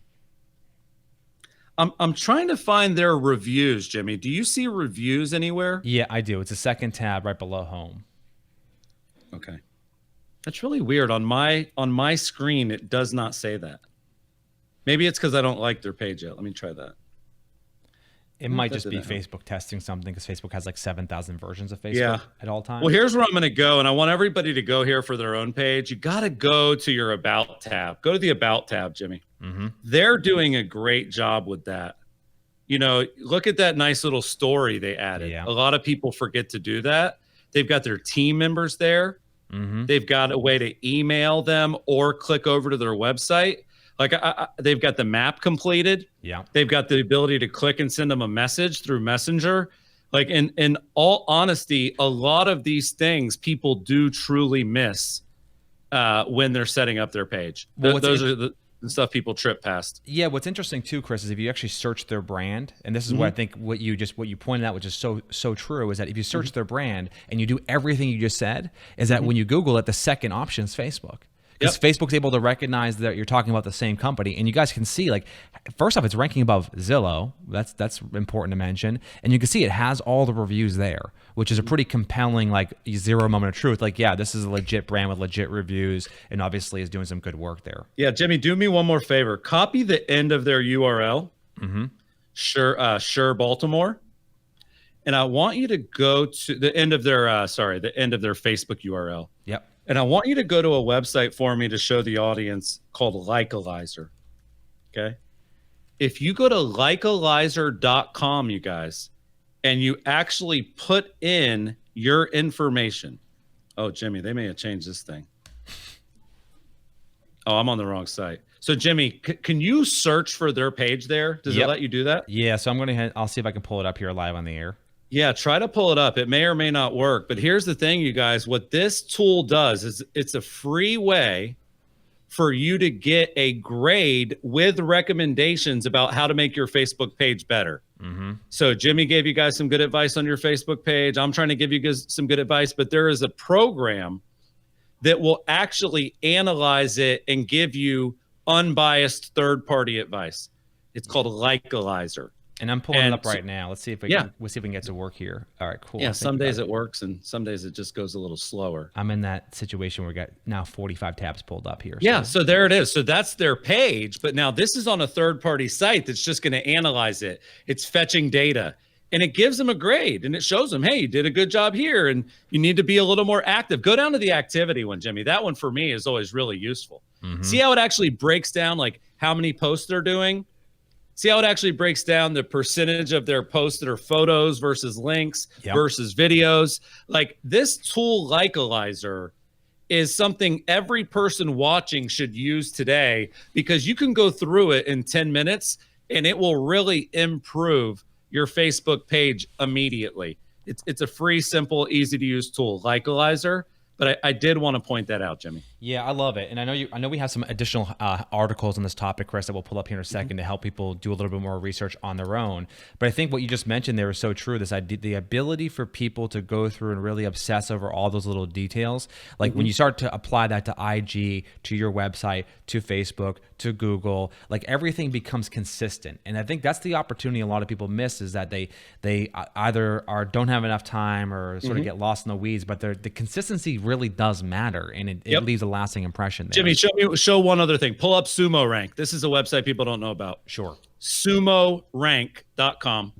trying to find their reviews, Jimmy. Do you see reviews anywhere? Yeah, I do. It's a second tab right below home. Okay. That's really weird. On my screen, it does not say that. Maybe it's because I don't like their page yet. Let me try that. It might just be Facebook testing something, because Facebook has like 7,000 versions of Facebook at all times. Well, here's where I'm going to go, and I want everybody to go here for their own page. You got to go to your About tab. Go to the About tab, Jimmy. They're doing a great job with that. You know, look at that nice little story they added. Yeah. A lot of people forget to do that. They've got their team members there. They've got a way to email them or click over to their website. Like they've got the map completed. Yeah. They've got the ability to click and send them a message through Messenger. Like in all honesty, a lot of these things people do truly miss when they're setting up their page. Well, those are the stuff people trip past. Yeah, what's interesting too, Chris, is if you actually search their brand, and this is what I think what you pointed out, which is so true, is that if you search their brand and you do everything you just said, is that when you Google it, the second option is Facebook. Because Facebook's able to recognize that you're talking about the same company, and you guys can see, like, first off, it's ranking above Zillow. That's important to mention, and you can see it has all the reviews there, which is a pretty compelling, like, zero moment of truth. Like, yeah, this is a legit brand with legit reviews, and obviously is doing some good work there. Yeah, Jimmy, do me one more favor. Copy the end of their URL. Sure, Baltimore. And I want you to go to the end of their the end of their Facebook URL. Yep. And I want you to go to a website for me to show the audience called Likealizer. Okay. If you go to likealizer.com, you guys, and you actually put in your information. Oh, Jimmy, they may have changed this thing. Oh, I'm on the wrong site. So, Jimmy, can you search for their page there? Does it let you do that? Yeah. So I'll see if I can pull it up here live on the air. Yeah, try to pull it up. It may or may not work. But here's the thing, you guys. What this tool does is it's a free way for you to get a grade with recommendations about how to make your Facebook page better. So Jimmy gave you guys some good advice on your Facebook page. I'm trying to give you guys some good advice. But there is a program that will actually analyze it and give you unbiased third-party advice. It's called Likealizer. And I'm pulling it up right now. Let's see if we can get to work here. All right, cool. Yeah, some days it works and some days it just goes a little slower. I'm in that situation where we got now 45 tabs pulled up here. Yeah, so there it is. So that's their page, but now this is on a third-party site that's just going to analyze it. It's fetching data, and it gives them a grade, and it shows them, hey, you did a good job here, and you need to be a little more active. Go down to the activity one, Jimmy. That one for me is always really useful. See how it actually breaks down, like how many posts they're doing? See how it actually breaks down the percentage of their posts that are photos versus links versus videos. Like this tool, Likealizer, is something every person watching should use today, because you can go through it in 10 minutes and it will really improve your Facebook page immediately. It's a free, simple, easy to use tool, Likealizer. But I did want to point that out, Jimmy. Yeah, I love it, and I know we have some additional articles on this topic, Chris, that we'll pull up here in a second to help people do a little bit more research on their own. But I think what you just mentioned there is so true. This idea, the ability for people to go through and really obsess over all those little details, like when you start to apply that to IG, to your website, to Facebook, to Google, like everything becomes consistent. And I think that's the opportunity a lot of people miss, is that they either don't have enough time or sort of get lost in the weeds. But the consistency really does matter, and it leaves a lasting impression there. Jimmy, show one other thing. Pull up Sumo Rank. This is a website people don't know about. Sure. SumoRank.com.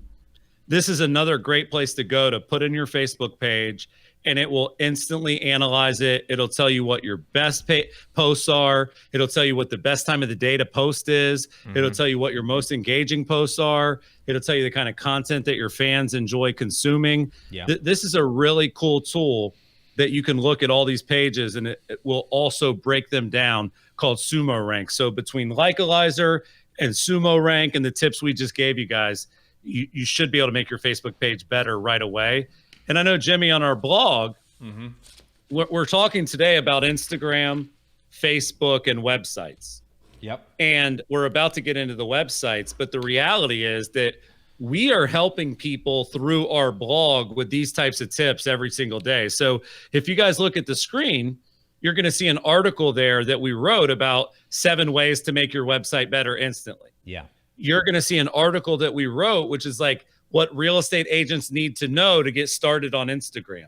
This is another great place to go to put in your Facebook page, and it will instantly analyze it. It'll tell you what your best posts are. It'll tell you what the best time of the day to post is. It'll tell you what your most engaging posts are. It'll tell you the kind of content that your fans enjoy consuming. Yeah. This is a really cool tool that you can look at all these pages, and it will also break them down, called Sumo Rank. So between Likealyzer and Sumo Rank and the tips we just gave you guys, you should be able to make your Facebook page better right away. And I know, Jimmy, on our blog, we're talking today about Instagram, Facebook, and websites. Yep. And we're about to get into the websites, but the reality is that we are helping people through our blog with these types of tips every single day. So if you guys look at the screen, you're going to see an article there that we wrote about 7 ways to make your website better instantly. Yeah. You're going to see an article that we wrote, which is like what real estate agents need to know to get started on Instagram.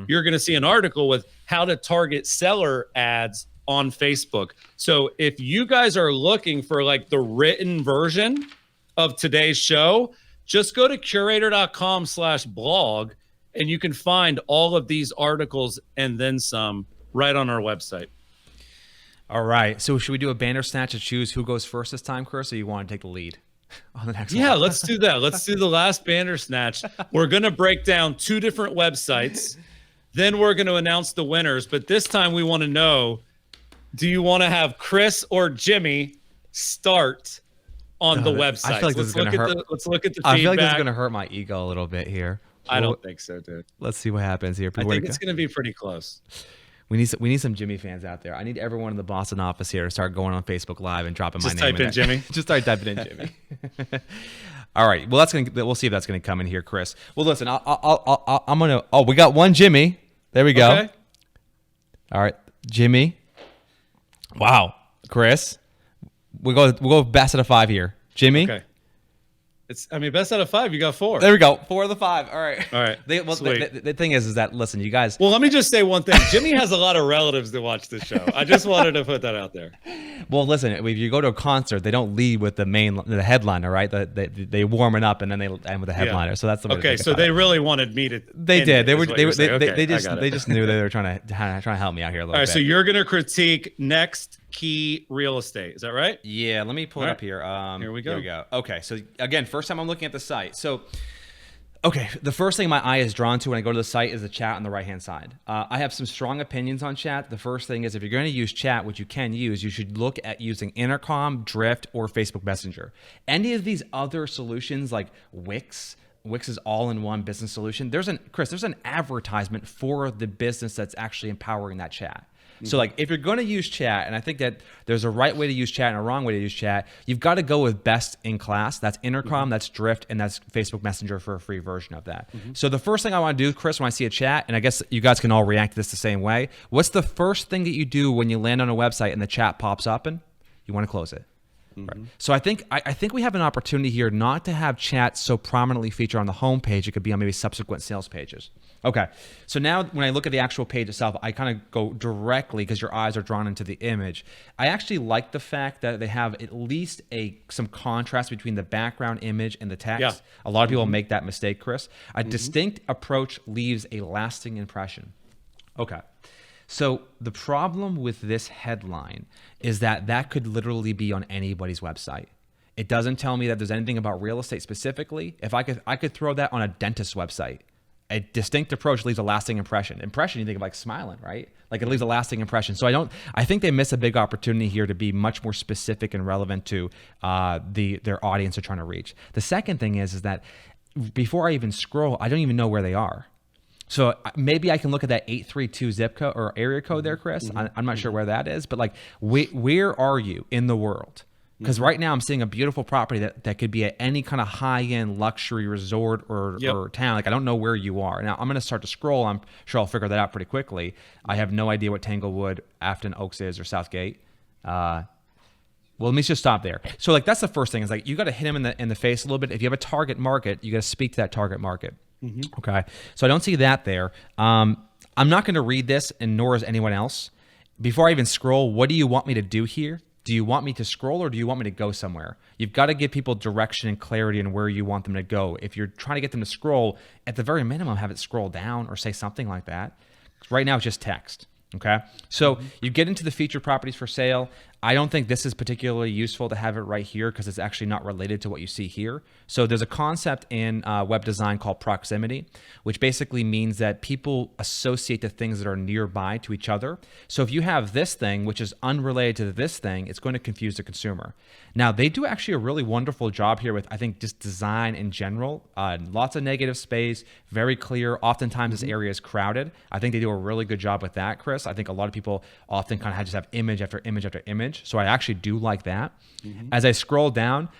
You're going to see an article with how to target seller ads on Facebook. So if you guys are looking for like the written version of today's show, just go to curaytor.com/blog, and you can find all of these articles and then some right on our website. All right. So should we do a banner snatch to choose who goes first this time, Chris, or you want to take the lead on the next one? Yeah, let's do that. Let's do the last banner snatch. We're going to break down 2 different websites. Then we're going to announce the winners. But this time we want to know, do you want to have Chris or Jimmy start on the website? I feel like this is going to hurt. Let's look at the I feedback. feel like this is going to hurt my ego a little bit here. I don't think so, dude. Let's see what happens here. I think it's going to be pretty close. We need some Jimmy fans out there. I need everyone in the Boston office here to start going on Facebook Live and dropping my name. Just type in Jimmy. Just start typing in Jimmy. All right. Well, we'll see if that's going to come in here, Chris. Well, listen, I'm gonna. Oh, we got one Jimmy. There we go. Okay. All right, Jimmy. Wow, Chris. We'll go best out of 5 here. Jimmy. Okay. Best out of 5. You got 4. There we go. 4 of the 5. All right. All right. The thing is that, listen, you guys. Well, let me just say one thing. Jimmy has a lot of relatives that watch this show. I just wanted to put that out there. Well, listen, if you go to a concert, they don't lead with the headliner, right? They warm it up and then they end with the headliner. Yeah. So that's the way. Okay, so they really wanted me to. They did. They just knew they were trying to help me out here a little bit. All right, so you're gonna critique Next Key Real Estate. Is that right? Yeah. Let me pull it up here. Here we go. Okay. So again, first time I'm looking at the site. So. Okay, the first thing my eye is drawn to when I go to the site is the chat on the right-hand side. I have some strong opinions on chat. The first thing is, if you're going to use chat, which you can use, you should look at using Intercom, Drift, or Facebook Messenger. Any of these other solutions like Wix is all-in-one business solution. There's an advertisement for the business that's actually empowering that chat. So like if you're going to use chat, and I think that there's a right way to use chat and a wrong way to use chat, you've got to go with best in class. That's Intercom, that's Drift, and that's Facebook Messenger for a free version of that. So the first thing I want to do, Chris, when I see a chat, and I guess you guys can all react to this the same way, what's the first thing that you do when you land on a website and the chat pops up and you want to close it? Right. So I think we have an opportunity here not to have chat so prominently featured on the home page. It could be on maybe subsequent sales pages. Okay. So now when I look at the actual page itself, I kind of go directly because your eyes are drawn into the image. I actually like the fact that they have at least some contrast between the background image and the text. Yeah. A lot of people make that mistake, Chris. A distinct approach leaves a lasting impression. Okay. So the problem with this headline is that could literally be on anybody's website. It doesn't tell me that there's anything about real estate specifically. If I could throw that on a dentist's website. A distinct approach leaves a lasting impression. Impression, you think of like smiling, right? Like it leaves a lasting impression. So I think they miss a big opportunity here to be much more specific and relevant to their audience they're trying to reach. The second thing is that before I even scroll, I don't even know where they are. So maybe I can look at that 832 zip code or area code there, Chris. I'm not sure where that is, but like, where are you in the world? Because right now I'm seeing a beautiful property that could be at any kind of high-end luxury resort or town. Like, I don't know where you are. Now I'm going to start to scroll. I'm sure I'll figure that out pretty quickly. I have no idea what Tanglewood, Afton Oaks is, or Southgate. Well, let me just stop there. So like, that's the first thing, is like, you got to hit him in the face a little bit. If you have a target market, you got to speak to that target market. Okay. So I don't see that there. I'm not going to read this, and nor is anyone else. Before I even scroll, what do you want me to do here? Do you want me to scroll, or do you want me to go somewhere? You've got to give people direction and clarity in where you want them to go. If you're trying to get them to scroll, at the very minimum, have it scroll down or say something like that. Right now, it's just text. Okay. So you get into the featured properties for sale. I don't think this is particularly useful to have it right here because it's actually not related to what you see here. So there's a concept in web design called proximity, which basically means that people associate the things that are nearby to each other. So if you have this thing, which is unrelated to this thing, it's going to confuse the consumer. Now, they do actually a really wonderful job here with, I think, just design in general. Lots of negative space, very clear. Oftentimes this area is crowded. I think they do a really good job with that, Chris. I think a lot of people often kind of just have image after image after image. So I actually do like that. As I scroll down,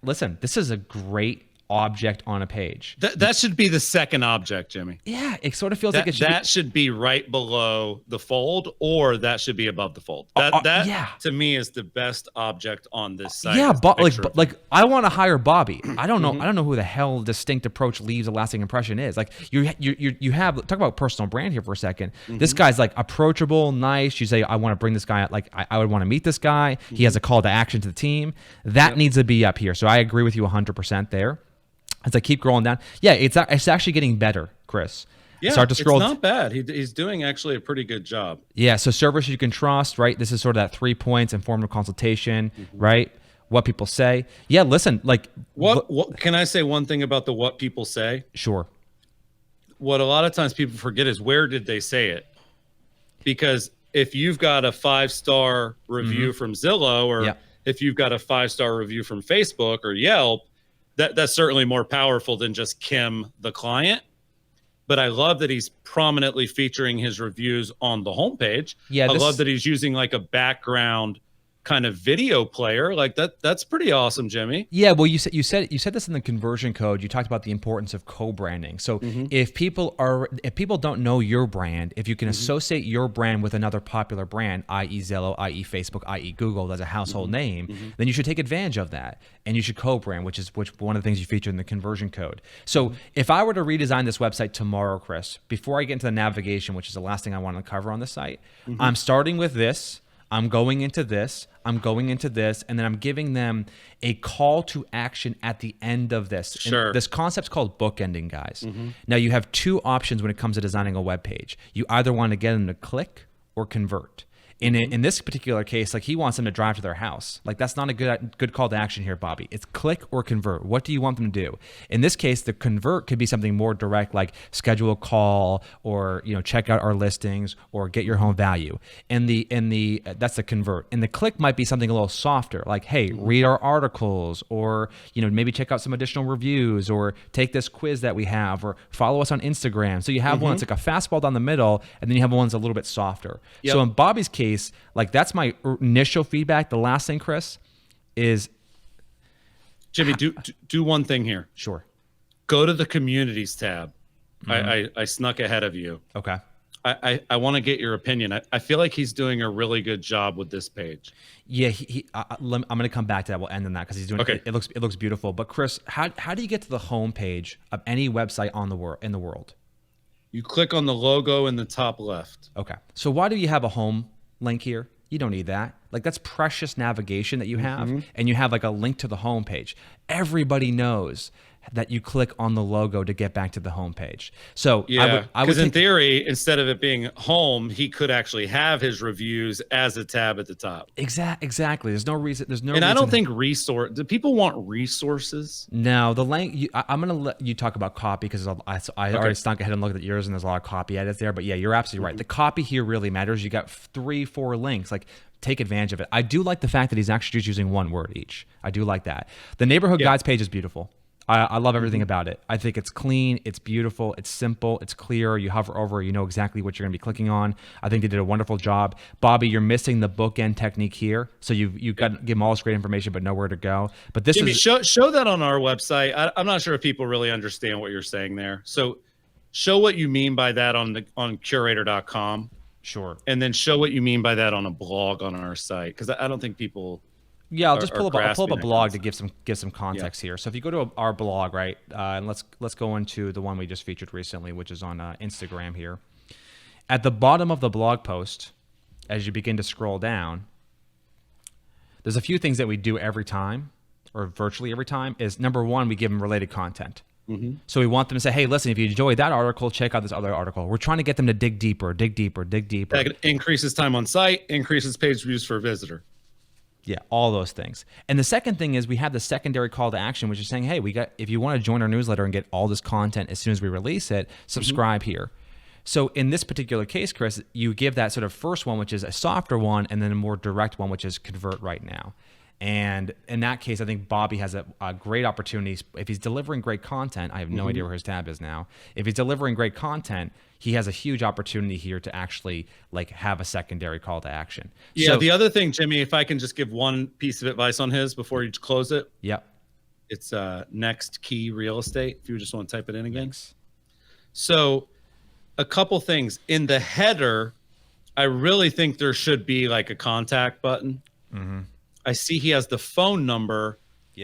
listen, this is a great object on a page. That should be the second object, Jimmy. Yeah, it sort of feels like it should be right below the fold, or that should be above the fold. That to me is the best object on this site. Yeah, but like I want to hire Bobby. I don't know. I don't know who the hell Distinct Approach leaves a lasting impression is. Like you have, talk about personal brand here for a second. This guy's like approachable, nice. You say, I want to bring this guy out. Like I would want to meet this guy. He has a call to action to the team. That needs to be up here. So I agree with you 100% there. As I keep scrolling down, it's actually getting better, Chris. Yeah, start to scroll. It's not bad. He's doing actually a pretty good job. Yeah, so service you can trust, right? This is sort of that 3 points, informative consultation, right? What people say. Yeah, listen, like what can I say one thing about the what people say? Sure. What a lot of times people forget is, where did they say it? Because if you've got a 5-star review from Zillow, or if you've got a 5-star review from Facebook or Yelp, that's certainly more powerful than just Kim, the client. But I love that he's prominently featuring his reviews on the homepage. Yeah, I love that he's using like a background kind of video player. Like that's pretty awesome, Jimmy. Yeah, well, you said this in the conversion code. You talked about the importance of co-branding. So if people don't know your brand, if you can associate your brand with another popular brand, i.e. Zillow, i.e. Facebook, i.e. Google, as a household name, then you should take advantage of that, and you should co-brand, which one of the things you feature in the conversion code. So if I were to redesign this website tomorrow, Chris, before I get into the navigation, which is the last thing I want to cover on the site, I'm starting with this. I'm going into this, I'm going into this, and then I'm giving them a call to action at the end of this. Sure. And this concept's called bookending, guys. Now, you have two options when it comes to designing a web page. You either want to get them to click or convert. In this particular case, like, he wants them to drive to their house. Like, that's not a good call to action here, Bobby. It's click or convert. What do you want them to do? In this case, the convert could be something more direct, like schedule a call, or check out our listings, or get your home value. And that's the convert. And the click might be something a little softer, like, hey, read our articles, or maybe check out some additional reviews, or take this quiz that we have, or follow us on Instagram. So you have one that's like a fastball down the middle, and then you have one that's a little bit softer. Yep. So in Bobby's case, like, that's my initial feedback. The last thing, Chris, is Jimmy, do one thing here. Sure. Go to the communities tab. I snuck ahead of you. Okay. I want to get your opinion. I feel like he's doing a really good job with this page. Yeah, I'm going to come back to that. We'll end on that because he's doing it. It looks beautiful. But Chris, how do you get to the home page of any website in the world? You click on the logo in the top left. Okay. So why do you have a home link here? You don't need that. Like, that's precious navigation that you have, and you have like a link to the home page. Everybody knows that you click on the logo to get back to the home page. So yeah, because in theory, instead of it being home, he could actually have his reviews as a tab at the top. Exactly. There's no reason. And I don't think do people want resources? No, the link. I'm gonna let you talk about copy, because I already stunk ahead and looked at yours, and there's a lot of copy edits there. But yeah, you're absolutely right. The copy here really matters. You got 3-4 links. Like, take advantage of it. I do like the fact that he's actually just using one word each. I do like that. The neighborhood guides page is beautiful. I love everything about it. I think it's clean, it's beautiful, it's simple, it's clear. You hover over, you know exactly what you're going to be clicking on. I think they did a wonderful job. Bobby, you're missing the bookend technique here. So you've got to give them all this great information, but nowhere to go. But this Jimmy, is show that on our website. I'm not sure if people really understand what you're saying there. So show what you mean by that on curator.com. sure. And then show what you mean by that on a blog on our site, because I don't think people. Yeah, I'll just pull up a grasping blog that to give some context here. So if you go to our blog, right, and let's go into the one we just featured recently, which is on Instagram here. At the bottom of the blog post, as you begin to scroll down, there's a few things that we do every time, or virtually every time. Is number one, we give them related content. So we want them to say, hey, listen, if you enjoyed that article, check out this other article. We're trying to get them to dig deeper. That increases time on site, increases page views for a visitor. Yeah, all those things. And the second thing is we have the secondary call to action, which is saying, hey, if you want to join our newsletter and get all this content as soon as we release it, subscribe here. So in this particular case, Chris, you give that sort of first one, which is a softer one, and then a more direct one, which is convert right now. And in that case, I think Bobby has a great opportunity. If he's delivering great content, I have no idea where his tab is now. If he's delivering great content, he has a huge opportunity here to actually like have a secondary call to action. Yeah. So, The other thing, Jimmy, if I can just give one piece of advice on his before you close it. Yep. It's Next Key Real Estate. If you just want to type it in again. Thanks. So a couple things in the header. I really think there should be like a contact button. I see he has the phone number,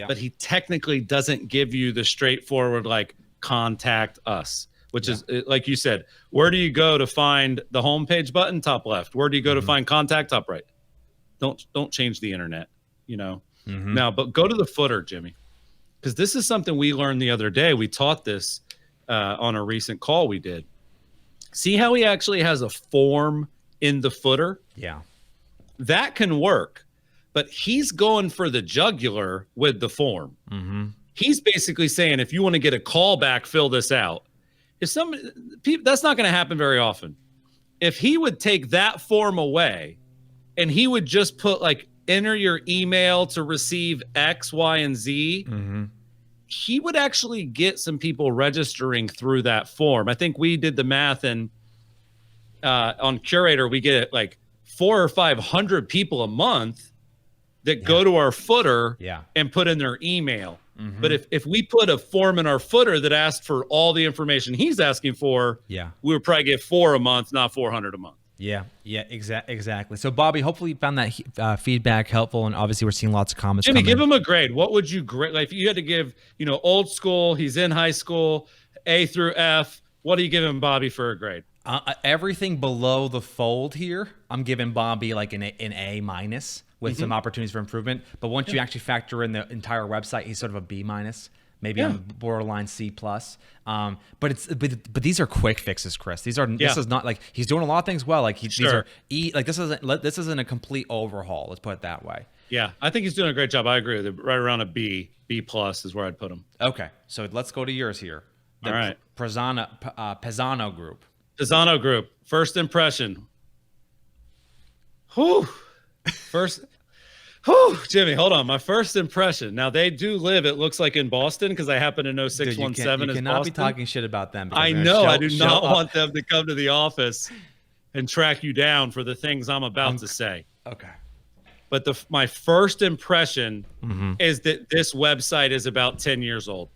but he technically doesn't give you the straightforward like contact us, which is like you said, where do you go to find the homepage button? Top left. Where do you go to find contact? Top right. Don't change the internet, you know. Now, but go to the footer, Jimmy, because this is something we learned the other day. We taught this on a recent call we did. See how he actually has a form in the footer? Yeah. That can work. But he's going for the jugular with the form. He's basically saying, if you want to get a call back, fill this out. That's not going to happen very often. If he would take that form away and he would just put like, enter your email to receive X, Y, and Z, he would actually get some people registering through that form. I think we did the math, and on Curator, we get like 400 or 500 people a month that go to our footer and put in their email. But if we put a form in our footer that asked for all the information he's asking for, we would probably get 4 a month, not 400 a month. Yeah, exactly. So, Bobby, hopefully you found that feedback helpful, and obviously we're seeing lots of comments. Jimmy, give him a grade. What would you grade? Like, if you had to give, old school, he's in high school, A through F, what do you give him, Bobby, for a grade? Everything below the fold here, I'm giving Bobby like an A minus with some opportunities for improvement. But once you actually factor in the entire website, he's sort of a B minus. Maybe on borderline C plus, but these are quick fixes, Chris. This is not like he's doing a lot of things well. Like these are this isn't a complete overhaul. Let's put it that way. Yeah, I think he's doing a great job. I agree with it. Right around a B plus is where I'd put him. Okay, so let's go to yours here. All right, Pisano Group. Pisano Group. First impression. Whew. Jimmy, hold on. My first impression. Now, they do live, it looks like, in Boston, because I happen to know 617 is You cannot Boston. be talking shit about them. I know. I do not want them to come to the office and track you down for the things I'm about to say. Okay. But my first impression is that this website is about 10 years old.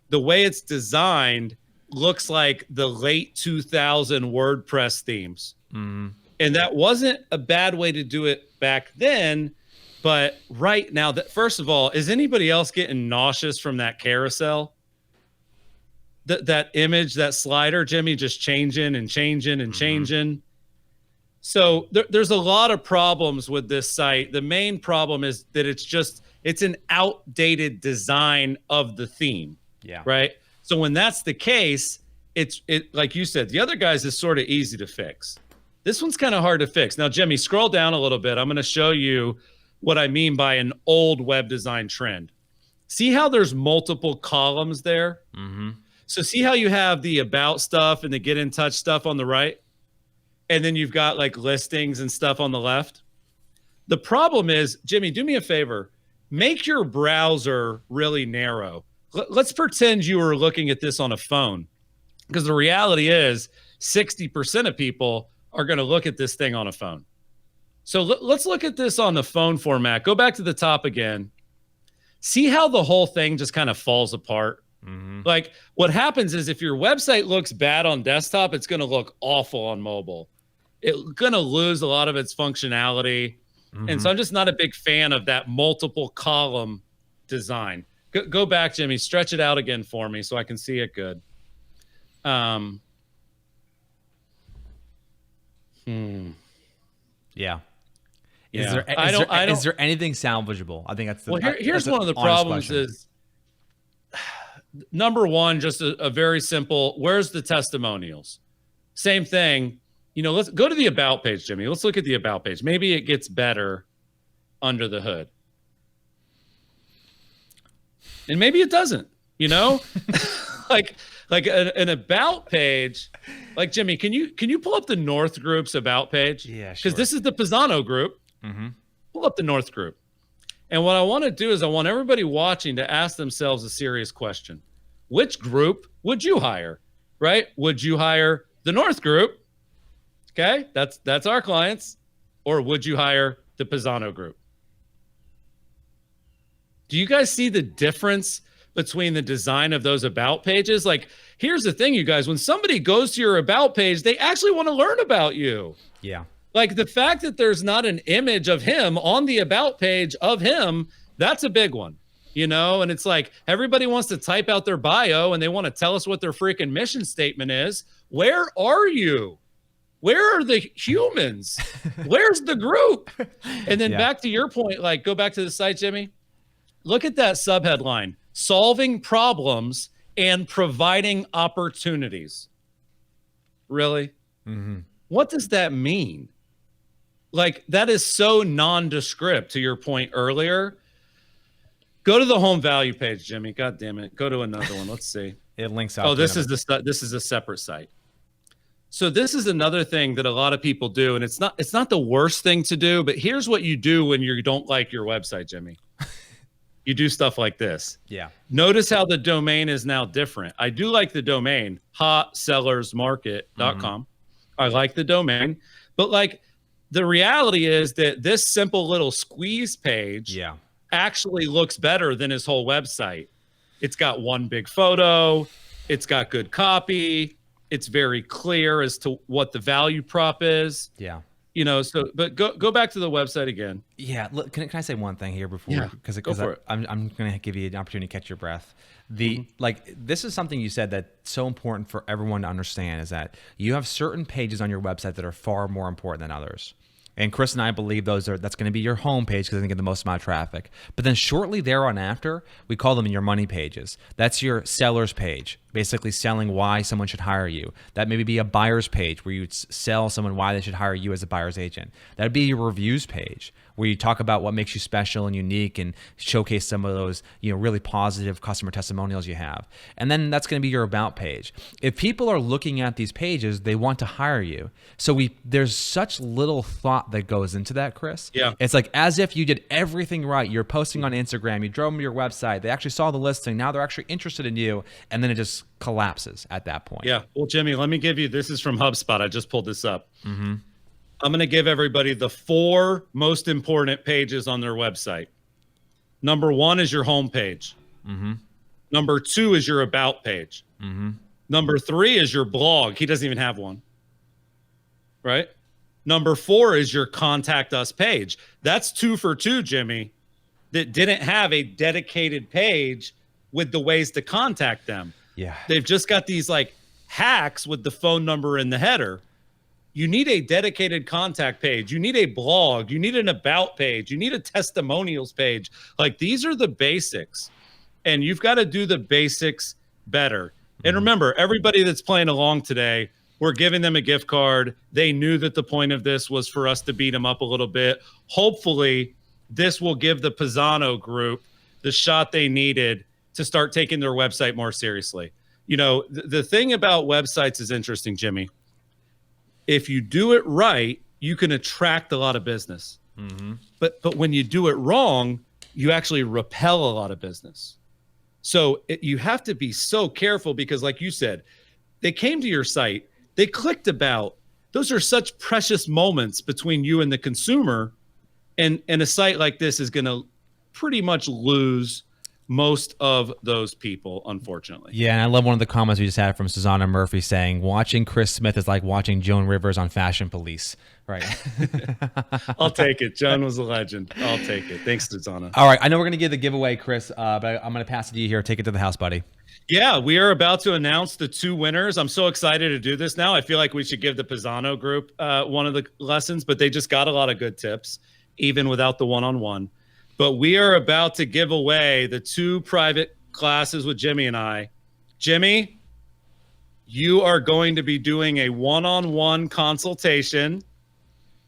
The way it's designed looks like the late 2000 WordPress themes. And that wasn't a bad way to do it back then. But right now, first of all, is anybody else getting nauseous from that carousel? That image, that slider, Jimmy, just changing and changing and changing. So there's a lot of problems with this site. The main problem is that it's an outdated design of the theme. Yeah. Right. So when that's the case, it like you said, the other guys is sort of easy to fix. This one's kind of hard to fix. Now, Jimmy, scroll down a little bit. I'm going to show you what I mean by an old web design trend. See how there's multiple columns there? So see how you have the about stuff and the get in touch stuff on the right? And then you've got like listings and stuff on the left. The problem is, Jimmy, do me a favor. Make your browser really narrow. let's pretend you were looking at this on a phone, because the reality is 60% of people are going to look at this thing on a phone. So let's look at this on the phone format. Go back to the top again. See how the whole thing just kind of falls apart. Like what happens is if your website looks bad on desktop, it's going to look awful on mobile. It's going to lose a lot of its functionality. And so I'm just not a big fan of that multiple column design. Go back, Jimmy. Stretch it out again for me so I can see it good. Yeah. Yeah. Is there anything salvageable? I think that's the. Well, here's that's one of the problems is, number one, just a very simple, where's the testimonials? Same thing. Let's go to the about page, Jimmy. Let's look at the about page. Maybe it gets better under the hood. And maybe it doesn't, like an about page. Like, Jimmy, can you pull up the North Group's about page? Yeah, sure. Because this is the Pisano group. Pull up the North Group. And what I want to do is I want everybody watching to ask themselves a serious question. Which group would you hire, right? Would you hire the North Group? Okay, that's our clients. Or would you hire the Pisano group? Do you guys see the difference between the design of those about pages? Like, here's the thing, you guys. When somebody goes to your about page, they actually want to learn about you. Yeah. Like the fact that there's not an image of him on the about page of him, that's a big one, And it's like everybody wants to type out their bio and they want to tell us what their freaking mission statement is. Where are you? Where are the humans? Where's the group? And then back to your point, like go back to the site, Jimmy. Look at that subheadline: solving problems and providing opportunities. Really? What does that mean? Like, that is so nondescript to your point earlier. Go to the home value page, Jimmy. God damn it. Go to another one. Let's see. It links out. Oh, this is a separate site. So this is another thing that a lot of people do, and it's not the worst thing to do, but here's what you do when you don't like your website, Jimmy. You do stuff like this. Yeah. Notice how the domain is now different. I do like the domain, hotsellersmarket.com. I like the domain, but like the reality is that this simple little squeeze page actually looks better than his whole website. It's got one big photo. It's got good copy. It's very clear as to what the value prop is. Yeah. But go back to the website again. Yeah. Look, can I say one thing here before? Because I'm going to give you an opportunity to catch your breath. This is something you said that's so important for everyone to understand, is that you have certain pages on your website that are far more important than others. And Chris and I believe that's going to be your home page because they get the most amount of traffic. But then shortly thereafter, we call them your money pages. That's your seller's page, basically selling why someone should hire you. That maybe be a buyer's page where you sell someone why they should hire you as a buyer's agent. That'd be your reviews page where you talk about what makes you special and unique and showcase some of those, really positive customer testimonials you have. And then that's going to be your about page. If people are looking at these pages, they want to hire you. So there's such little thought that goes into that, Chris. Yeah. It's like as if you did everything right. You're posting on Instagram, you drove them to your website, they actually saw the listing, now they're actually interested in you, and then it just collapses at that point. Yeah. Well, Jimmy, let me give you, this is from HubSpot. I just pulled this up. I'm going to give everybody the 4 most important pages on their website. Number 1 is your home page. Number 2 is your about page. Number 3 is your blog. He doesn't even have one. Right? Number 4 is your contact us page. That's 2 for 2, Jimmy, that didn't have a dedicated page with the ways to contact them. Yeah. They've just got these like hacks with the phone number in the header. You need a dedicated contact page. You need a blog. You need an about page. You need a testimonials page. Like, these are the basics, and you've got to do the basics better. And remember, everybody that's playing along today, we're giving them a gift card. They knew that the point of this was for us to beat them up a little bit. Hopefully, this will give the Pisano group the shot they needed to start taking their website more seriously. The thing about websites is interesting, Jimmy. If you do it right, you can attract a lot of business. But when you do it wrong, you actually repel a lot of business. So you have to be so careful because, like you said, they came to your site, they clicked about. Those are such precious moments between you and the consumer. And a site like this is going to pretty much lose most of those people, unfortunately. Yeah, and I love one of the comments we just had from Susanna Murphy saying, watching Chris Smith is like watching Joan Rivers on Fashion Police. Right. I'll take it. Joan was a legend. I'll take it. Thanks, Susanna. All right. I know we're going to give the giveaway, Chris, but I'm going to pass it to you here. Take it to the house, buddy. Yeah, we are about to announce the 2 winners. I'm so excited to do this now. I feel like we should give the Pisano group one of the lessons, but they just got a lot of good tips, even without the one-on-one. But we are about to give away the 2 private classes with Jimmy and I. Jimmy, you are going to be doing a one-on-one consultation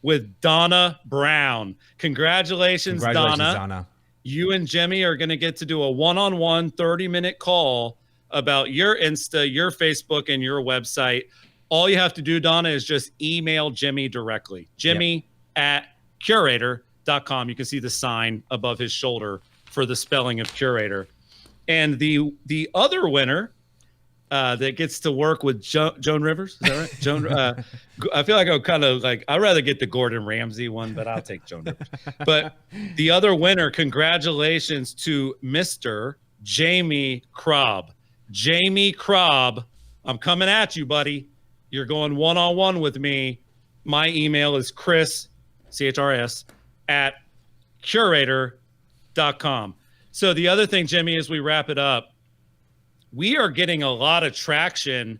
with Donna Brown. Congratulations, Donna. Donna. You and Jimmy are going to get to do a one-on-one 30-minute call about your Insta, your Facebook, and your website. All you have to do, Donna, is just email Jimmy directly. Jimmy at Curator.com. You can see the sign above his shoulder for the spelling of Curator. And the other winner that gets to work with Joan Rivers, is that right? Joan. I feel like I'm kind of like, I'd rather get the Gordon Ramsay one, but I'll take Joan Rivers. But the other winner, congratulations to Mr. Jamie Krob. Jamie Krob, I'm coming at you, buddy. You're going one-on-one with me. My email is Chris, CHRS, at Curator.com. So the other thing, Jimmy, as we wrap it up, we are getting a lot of traction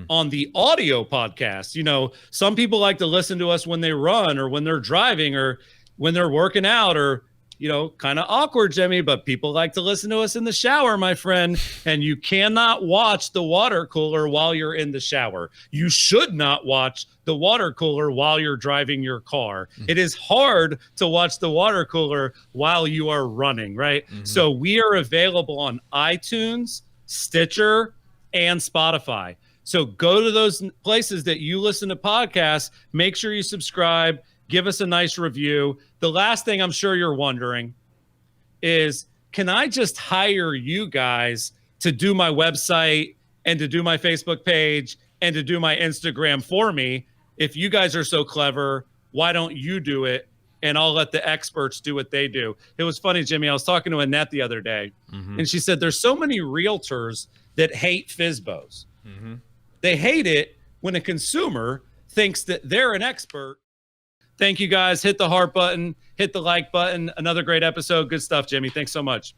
on the audio podcast. You know, some people like to listen to us when they run or when they're driving or when they're working out or, you know, kind of awkward, Jimmy, but people like to listen to us in the shower, my friend. And you cannot watch the water cooler while you're in the shower. You should not watch the water cooler while you're driving your car. It is hard to watch the water cooler while you are running, right? So we are available on iTunes, Stitcher, and Spotify. So go to those places that you listen to podcasts. Make sure you subscribe. Give us a nice review. The last thing I'm sure you're wondering is, can I just hire you guys to do my website and to do my Facebook page and to do my Instagram for me? If you guys are so clever, why don't you do it? And I'll let the experts do what they do. It was funny, Jimmy. I was talking to Annette the other day, and she said there's so many realtors that hate FSBOs. They hate it when a consumer thinks that they're an expert. Thank you, guys. Hit the heart button. Hit the like button. Another great episode. Good stuff, Jimmy. Thanks so much.